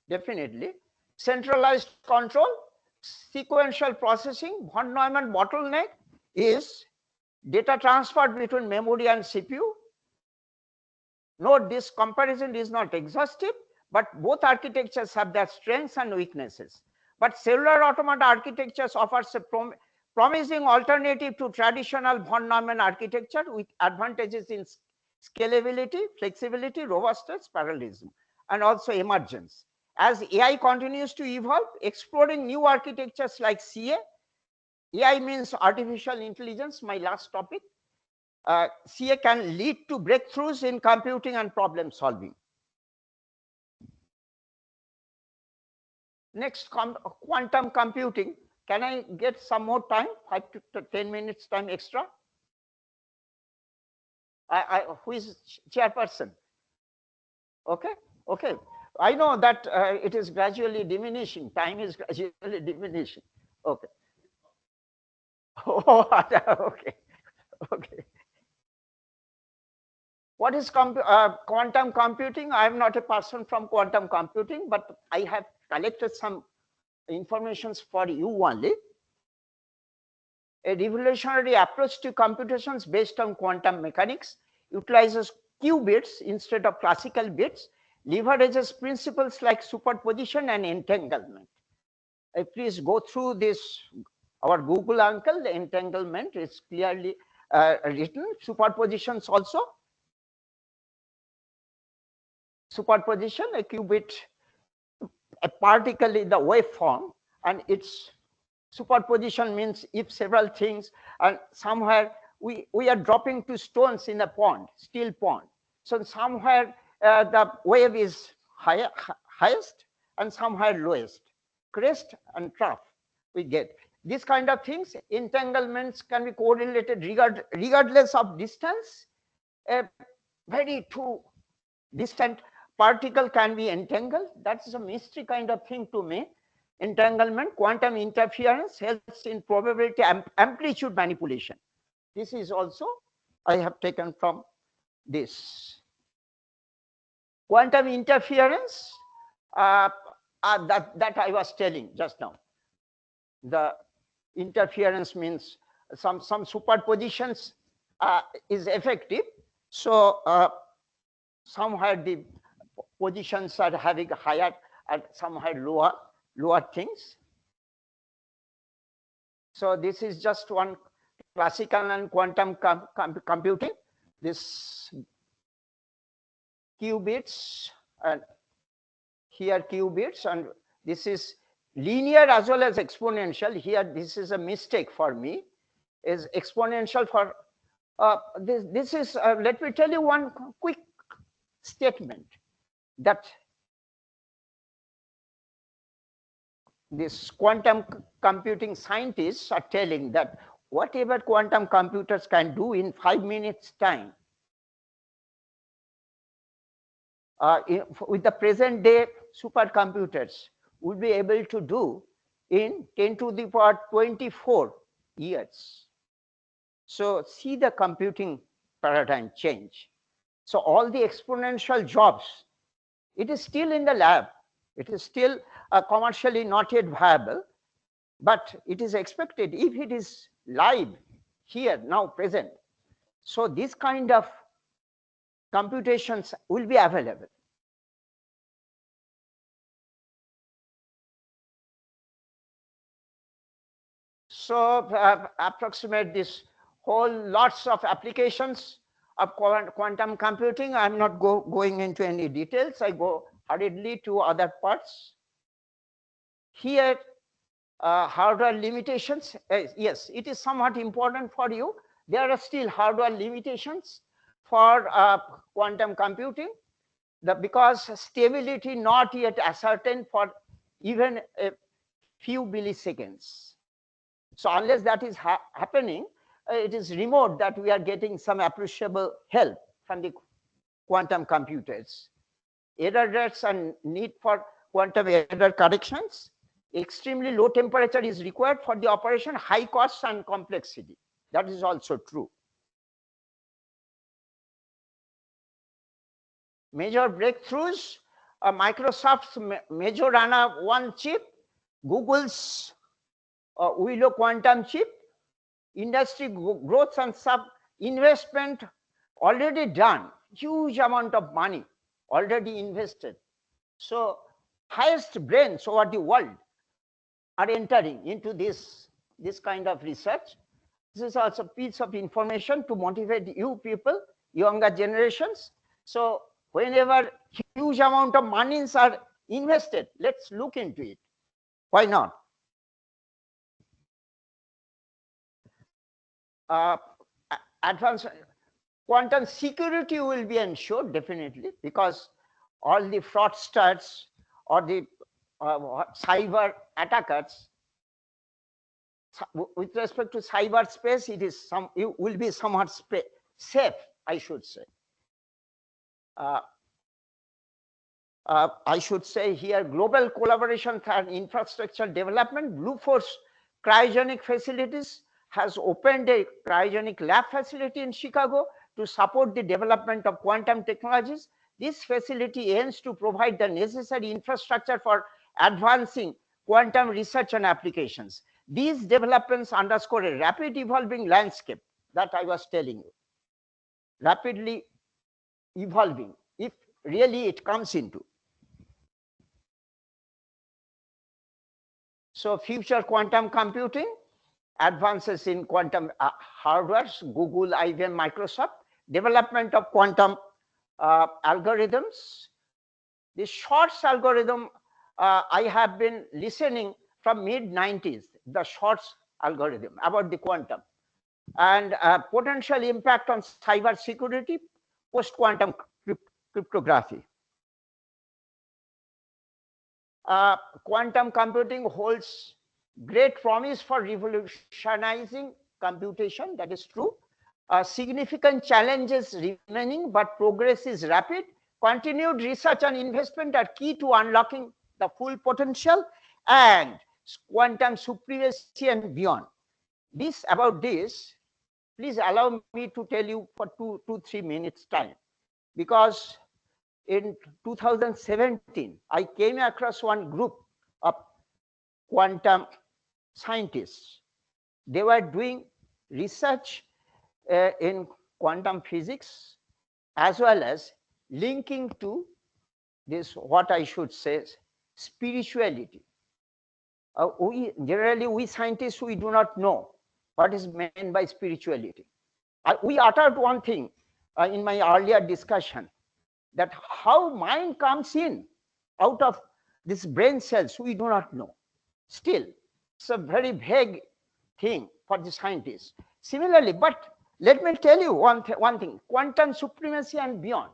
definitely. Centralized control, sequential processing, von Neumann bottleneck is data transferred between memory and CPU. Note this comparison is not exhaustive, but both architectures have their strengths and weaknesses. But cellular automata architectures offers a promising alternative to traditional von Neumann architecture with advantages in scalability, flexibility, robustness, parallelism, and also emergence. As AI continues to evolve, exploring new architectures like CA, AI means artificial intelligence, my last topic, CA can lead to breakthroughs in computing and problem solving. Next, quantum computing. Can I get some more time, 5 to 10 minutes time extra? Who is chairperson? Okay, okay. I know that it is gradually diminishing. Time is gradually diminishing. Okay. Oh, okay, okay. What is quantum computing? I am not a person from quantum computing, but I have collected some information for you only. A revolutionary approach to computations based on quantum mechanics utilizes qubits instead of classical bits, leverages principles like superposition and entanglement. Please go through this, our Google uncle, the entanglement is clearly written, superpositions also. Superposition, a qubit, a particle in the waveform, and its superposition means if several things, and somewhere we are dropping two stones in a pond, still pond. So somewhere the wave is highest and somewhere lowest, crest and trough we get. These kind of things, entanglements can be correlated regardless of distance. Very two distant particle can be entangled. That's a mystery kind of thing to me. Entanglement, quantum interference helps in probability amplitude manipulation. This is also I have taken from this. Quantum interference, that I was telling just now. The interference means some superpositions is effective. So somewhere the positions are having higher and somewhere lower things. So this is just one classical and quantum computing. This qubits and here qubits, and this is linear as well as exponential. Here this is a mistake for me, is exponential for this is let me tell you one quick statement that this quantum computing scientists are telling that whatever quantum computers can do in 5 minutes time, with the present day supercomputers would be able to do in 10 to the power 24 years. So see the computing paradigm change. So all the exponential jobs, it is still in the lab. It is still commercially not yet viable, but it is expected if it is live here now present. So this kind of computations will be available. So approximate this whole lots of applications of quantum computing. I'm not going into any details. I go hurriedly to other parts. Here, hardware limitations. Yes, it is somewhat important for you. There are still hardware limitations for quantum computing, because stability not yet ascertained for even a few milliseconds. So unless that is happening, it is remote that we are getting some appreciable help from the quantum computers. Error rates and need for quantum error corrections. Extremely low temperature is required for the operation, high cost and complexity. That is also true. Major breakthroughs, Microsoft's Majorana 1 chip, Google's Willow quantum chip, industry growth and sub investment already done, huge amount of money already invested. So highest brains over the world are entering into this kind of research. This is also a piece of information to motivate you people, younger generations. So whenever huge amount of monies are invested, let's look into it. Why not? Advanced quantum security will be ensured definitely, because all the fraudsters or the cyber attackers, with respect to cyberspace, it will be somewhat safe, I should say. I should say here, global collaboration and infrastructure development. Blue Force cryogenic facilities has opened a cryogenic lab facility in Chicago to support the development of quantum technologies. This facility aims to provide the necessary infrastructure for advancing quantum research and applications. These developments underscore a rapid evolving landscape that I was telling you. Rapidly evolving, if really it comes into. So future quantum computing, advances in quantum hardwares, Google, IBM, Microsoft, development of quantum algorithms. The Shor's algorithm, I have been listening from mid-90s, the Shor's algorithm about the quantum, and potential impact on cyber security, post-quantum cryptography. Quantum computing holds great promise for revolutionizing computation. That is true. Significant challenges remaining, but progress is rapid. Continued research and investment are key to unlocking the full potential and quantum supremacy and beyond. About this, please allow me to tell you for 3 minutes time, because in 2017 I came across one group of quantum scientists. They were doing research in quantum physics, as well as linking to this, what I should say, spirituality. We scientists, we do not know what is meant by spirituality. We uttered one thing in my earlier discussion, that how mind comes in out of this brain cells, we do not know. Still, it's a very vague thing for the scientists. Similarly, but let me tell you one thing, quantum supremacy and beyond.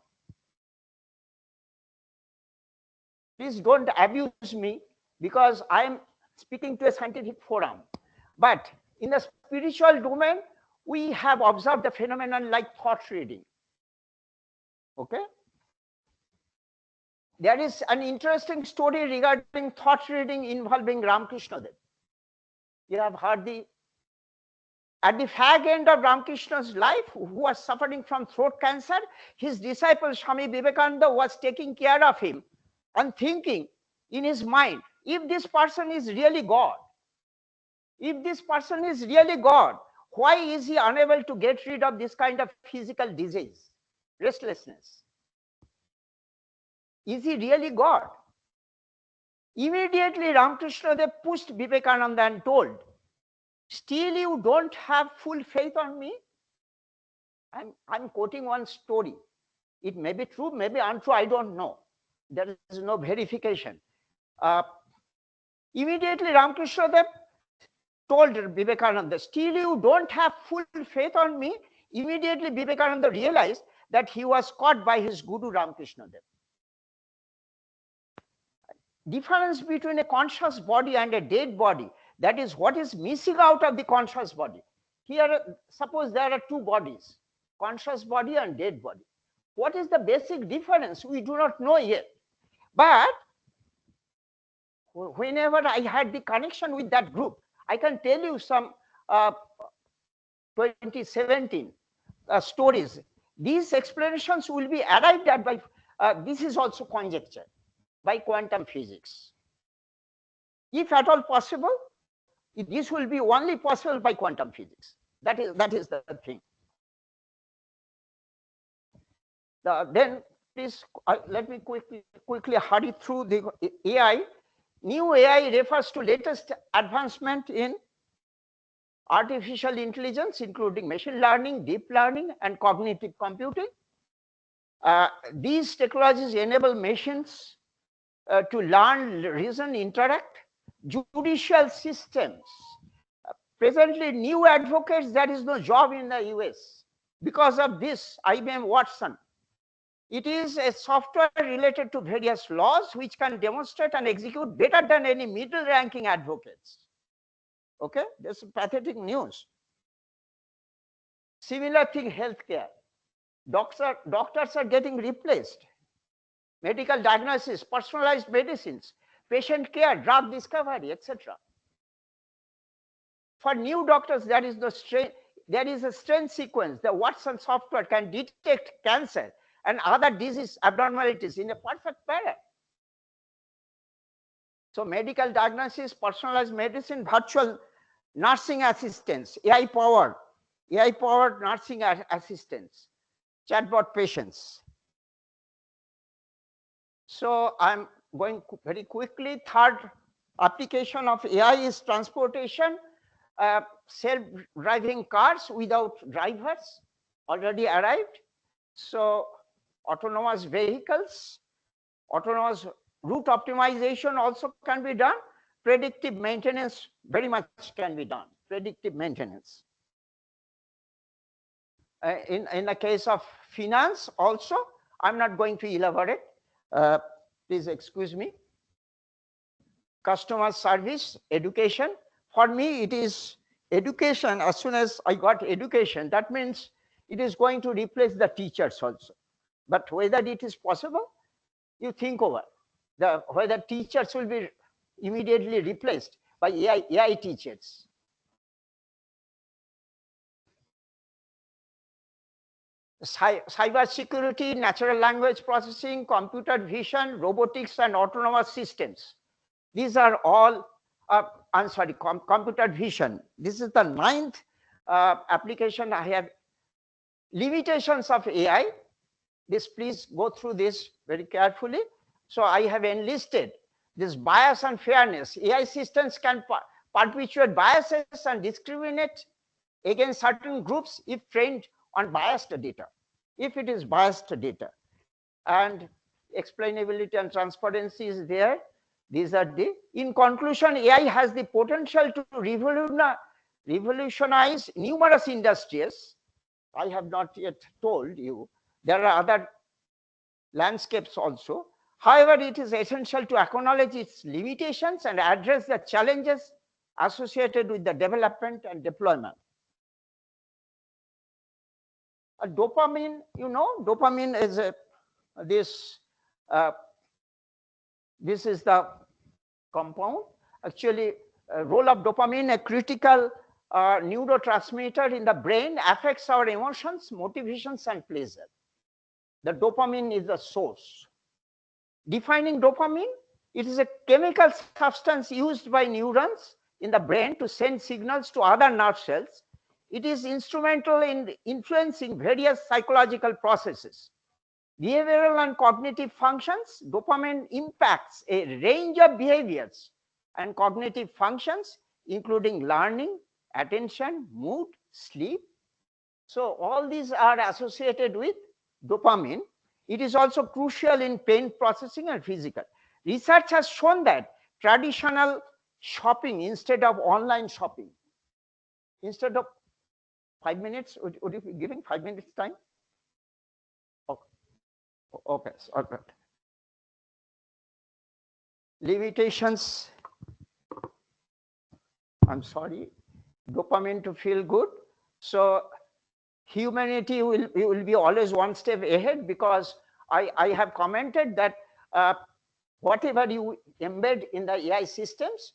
Please don't abuse me, because I am speaking to a scientific forum. But in the spiritual domain, we have observed the phenomenon like thought reading. Okay? There is an interesting story regarding thought reading involving Ramakrishna Dev. You have heard at the fag end of Ramakrishna's life, who was suffering from throat cancer, his disciple Swami Vivekananda was taking care of him and thinking in his mind, if this person is really God, why is he unable to get rid of this kind of physical disease, restlessness? Is he really God? Immediately Ramakrishna Dev pushed Vivekananda and told, still you don't have full faith on me? I'm quoting one story. It may be true, maybe untrue, I don't know. There is no verification. Immediately Ramakrishna Dev told Vivekananda, still you don't have full faith on me? Immediately Vivekananda realized that he was caught by his Guru Ramakrishna Dev. Difference between a conscious body and a dead body, that is what is missing out of the conscious body. Here, suppose there are two bodies, conscious body and dead body. What is the basic difference? We do not know yet. But whenever I had the connection with that group, I can tell you some 2017 stories. These explanations will be arrived at by, this is also conjecture, by quantum physics. If at all possible, this will be only possible by quantum physics. That is the thing. Then please let me quickly hurry through the AI. New AI refers to latest advancement in artificial intelligence, including machine learning, deep learning, and cognitive computing. These technologies enable machines to learn, reason, interact. Judicial systems. Presently, new advocates, there is no job in the US. Because of this, IBM Watson. It is a software related to various laws which can demonstrate and execute better than any middle ranking advocates. Okay, this is pathetic news. Similar thing, healthcare. Doctors are getting replaced. Medical diagnosis, personalized medicines, patient care, drug discovery, etc. For new doctors, there is a strain sequence. The Watson software can detect cancer and other disease abnormalities in a perfect pattern. So medical diagnosis, personalized medicine, virtual nursing assistance, AI-powered nursing assistance, chatbot patients. So I'm going very quickly. Third application of AI is transportation. Self-driving cars without drivers already arrived. So autonomous vehicles, autonomous route optimization also can be done. Predictive maintenance very much can be done. Predictive maintenance. In the case of finance also, I'm not going to elaborate. Please excuse me. Customer service, education. For me, it is education. As soon as I got education, that means it is going to replace the teachers also. But whether it is possible, you think over whether teachers will be immediately replaced by AI teachers. Cyber security, natural language processing, computer vision, robotics, and autonomous systems. These are all, I'm sorry, computer vision. This is the ninth application I have. Limitations of AI. This, please go through this very carefully. So I have enlisted this bias and fairness. AI systems can perpetuate biases and discriminate against certain groups if trained on biased data. If it is biased data, and explainability and transparency is there. These are the, in conclusion, AI has the potential to revolutionize numerous industries. I have not yet told you. There are other landscapes also. However, it is essential to acknowledge its limitations and address the challenges associated with the development and deployment. Dopamine, dopamine is this this is the compound. Actually, role of dopamine, a critical neurotransmitter in the brain, affects our emotions, motivations, and pleasure. The dopamine is the source. Defining dopamine, it is a chemical substance used by neurons in the brain to send signals to other nerve cells. It is instrumental in influencing various psychological processes. Behavioral and cognitive functions, dopamine impacts a range of behaviors and cognitive functions, including learning, attention, mood, sleep. So all these are associated with dopamine. It is also crucial in pain processing and physical. Research has shown that traditional shopping instead of online shopping, instead of 5 minutes, would you be giving 5 minutes time? Okay, okay. Limitations. I'm sorry. Dopamine to feel good. So humanity will be always one step ahead, because I have commented that whatever you embed in the AI systems,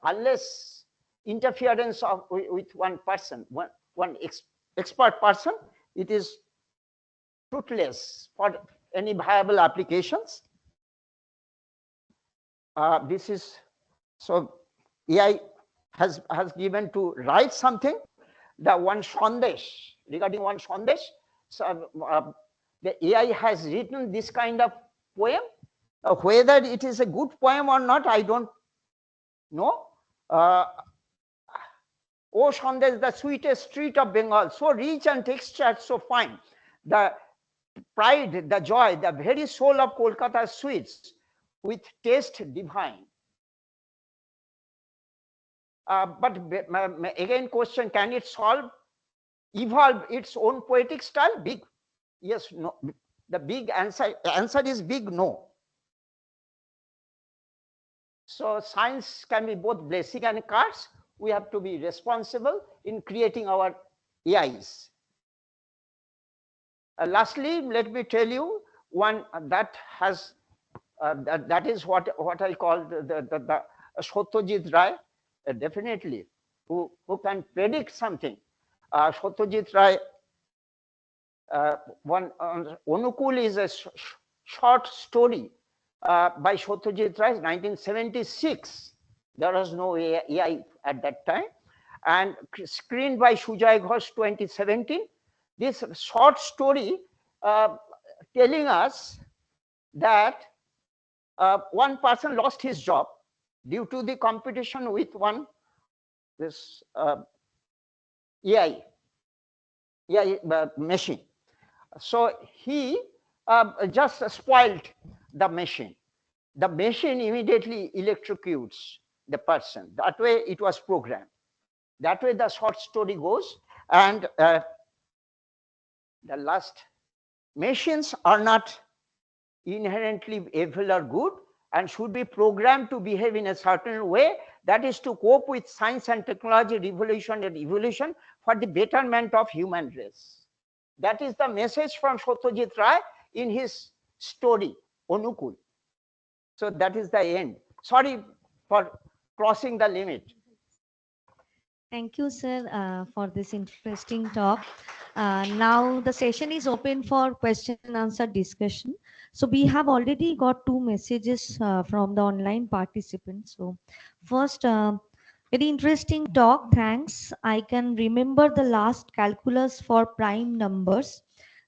unless interference with one person, one expert person, it is fruitless for any viable applications. This is, so AI has given to write something, the one Sandesh, regarding one Sandesh. So the AI has written this kind of poem. Whether it is a good poem or not, I don't know. Oh Sandesh, the sweetest street of Bengal, so rich and textured, so fine. The pride, the joy, the very soul of Kolkata sweets, with taste divine. But again, question: can it evolve its own poetic style? Big yes, no. The big answer is big no. So science can be both blessing and curse. We have to be responsible in creating our AIs. Lastly, let me tell you one that has that is what I call the Satyajit Ray, definitely, who can predict something. Satyajit Ray, one Onukul is a short story by Satyajit Ray, 1976. There was no AI at that time, and screened by Sujay Ghosh, 2017. This short story telling us that one person lost his job due to the competition with this AI machine. So he just spoiled the machine. The machine immediately electrocutes the person. That way it was programmed. That way the short story goes. And the last, machines are not inherently evil or good, and should be programmed to behave in a certain way, that is to cope with science and technology revolution and evolution for the betterment of human race. That is the message from Satyajit Ray in his story, Onukul. So that is the end. Sorry for crossing the limit. Thank you, sir, for this interesting talk. Now the session is open for question and answer discussion. So we have already got two messages from the online participants. So first, very interesting talk. Thanks. I can remember the last calculus for prime numbers.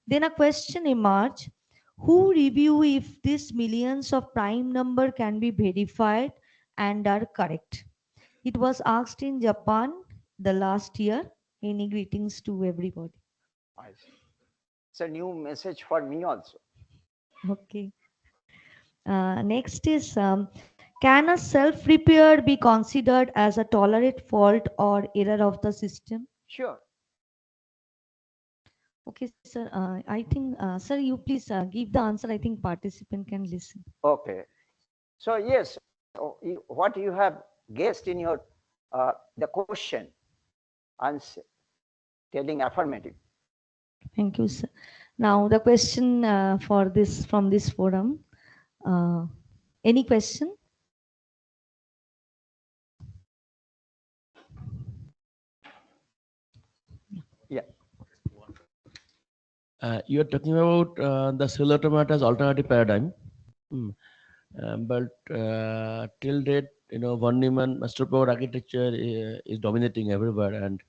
Then a question emerged. Who review if these millions of prime number can be verified and are correct? It was asked in Japan the last year. Any greetings to everybody. I see. It's a new message for me also. Okay. Next is can a self repair be considered as a tolerate fault or error of the system? Sure. Okay, sir. I think, sir, you please give the answer. I think participant can listen. Okay. So yes, what you have guessed in your the question, I'm telling affirmative. Thank you, sir. Now the question for this from this forum. Uh, any question? Yeah. You are talking about the solar automata as alternative paradigm. Hmm. But till date, von Neumann master power architecture is dominating everywhere, and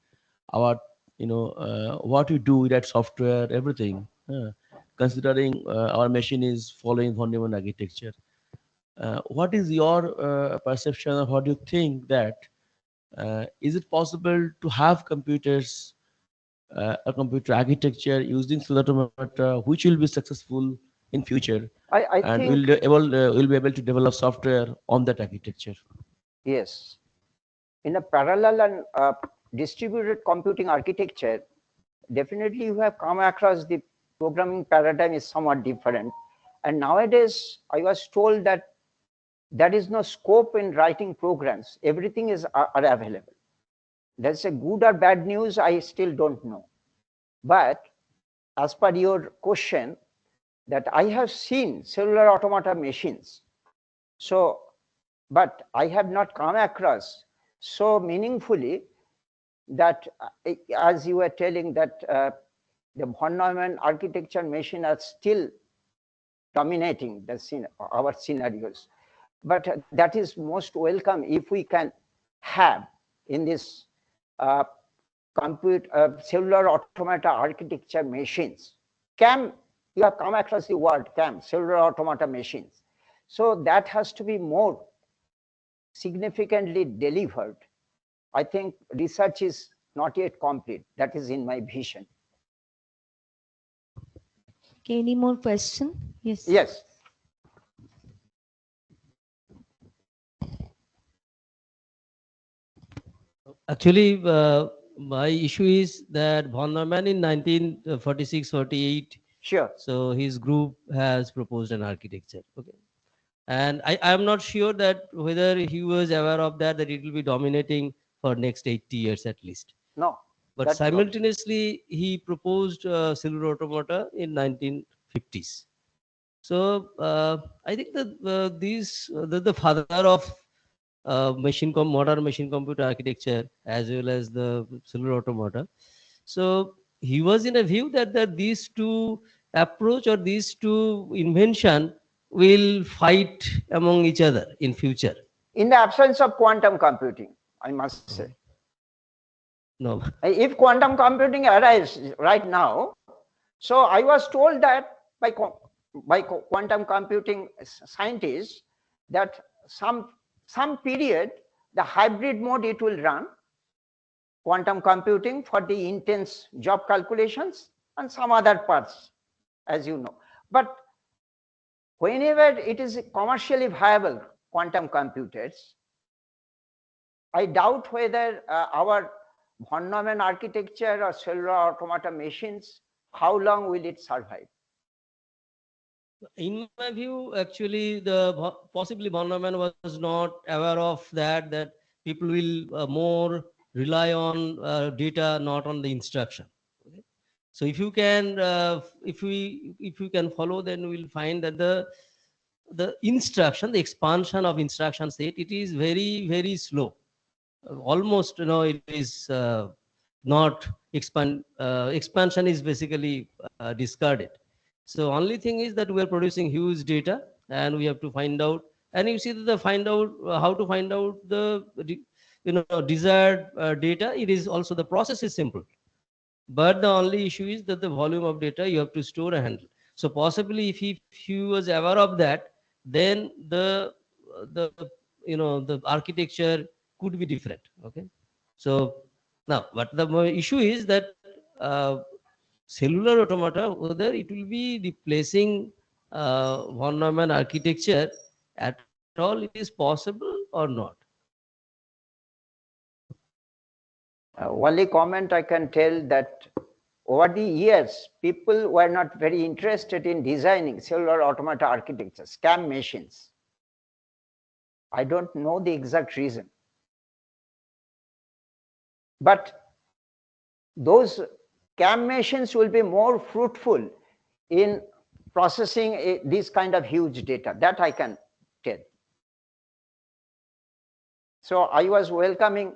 our, what we do with that software, everything, considering our machine is following von Neumann architecture. What is your perception, or what do you think that is it possible to have computers, a computer architecture using solar automata, which will be successful in future, I and think will be able to develop software on that architecture? yes. In a parallel and distributed computing architecture, definitely you have come across the programming paradigm is somewhat different. And nowadays, I was told that there is no scope in writing programs. Everything is are available. That's a good or bad news, I still don't know. But as per your question, that I have seen cellular automata machines. So, but I have not come across so meaningfully that, as you were telling, that the von Neumann architecture machine are still dominating our scenarios. But that is most welcome if we can have in this uh, cellular automata architecture machines. CAM, you have come across the word CAM, cellular automata machines. So that has to be more significantly delivered. I think research is not yet complete. That is in my vision. Okay, any more question? Yes. Yes. Actually, my issue is that von Neumann in 1946-48, Sure. so his group has proposed an architecture. Okay, and I am not sure that whether he was aware of that it will be dominating for next 80 years at least. No. But simultaneously, he proposed cellular automata in 1950s. So I think that the father of modern machine computer architecture as well as the cellular automata. So he was in a view that these two approach or these two invention will fight among each other in future. In the absence of quantum computing, I must say. No. If quantum computing arrives right now, so I was told that by quantum computing scientists that some period the hybrid mode it will run quantum computing for the intense job calculations and some other parts, as you know. But whenever it is commercially viable quantum computers, I doubt whether our von Neumann architecture or cellular automata machines, how long will it survive? In my view, actually, the possibly von Neumann was not aware of that people will more rely on data, not on the instruction. Okay? So if we can follow, then we'll find that the instruction, the expansion of instruction set, it is very slow. Almost, it is not expansion is basically discarded. So only thing is that we are producing huge data, and we have to find out. And you see that the find out how to find out the desired data. It is also, the process is simple, but the only issue is that the volume of data you have to store and handle. So possibly if you was aware of that, then the architecture could be different. Okay. So now, but the issue is that cellular automata, whether it will be replacing von Neumann architecture at all, it is possible or not. Only comment I can tell that over the years, people were not very interested in designing cellular automata architecture, scam machines. I don't know the exact reason. But those CAM machines will be more fruitful in processing this kind of huge data. That I can tell. So I was welcoming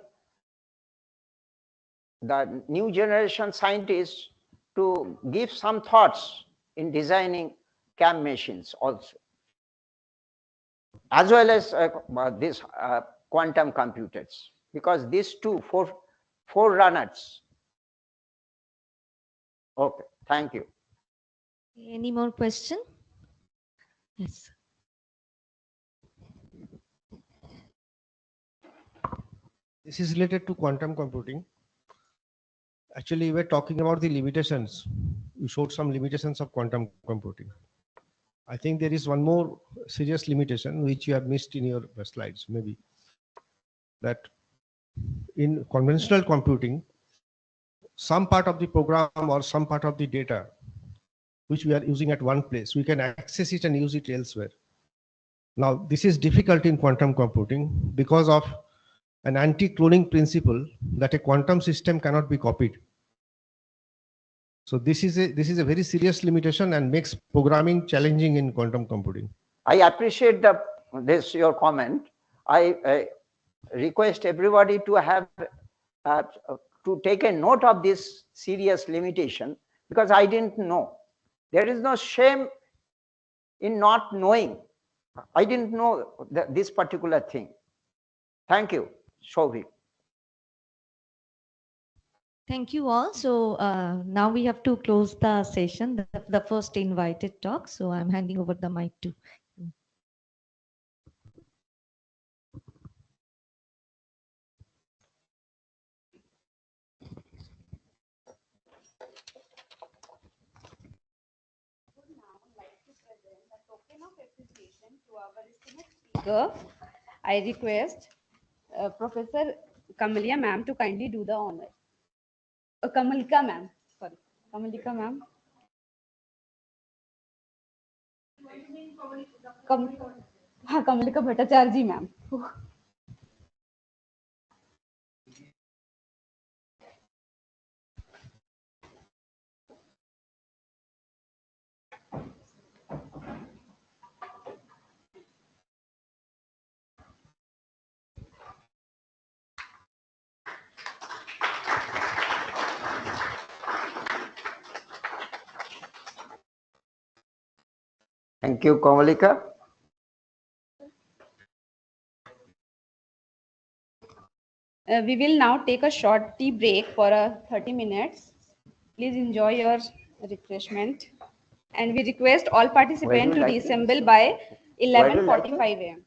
the new generation scientists to give some thoughts in designing CAM machines also, as well as these quantum computers, because these two forerunners. Okay, thank you. Any more question? Yes. This is related to quantum computing. Actually, we're talking about the limitations. You showed some limitations of quantum computing. I think there is one more serious limitation which you have missed in your slides, maybe, that in conventional computing, some part of the program or some part of the data which we are using at one place, we can access it and use it elsewhere. Now, this is difficult in quantum computing because of an anti-cloning principle that a quantum system cannot be copied. So this is a very serious limitation and makes programming challenging in quantum computing. I appreciate this your comment. I request everybody to have to take a note of this serious limitation, because I didn't know. There is no shame in not knowing. I didn't know this particular thing. Thank you, Choudhury. Thank you all. So now we have to close the session, the first invited talk. So I'm handing over the mic to. I request Professor Kamalia ma'am to kindly do the honor. Kamalika ma'am, sorry, Kamalika ma'am. हाँ कमलिका भट्टाचार्य जी ma'am. Thank you, Kamalika. We will now take a short tea break for 30 minutes. Please enjoy your refreshment. And we request all participants to like reassemble by Why do you like 11:45 a.m.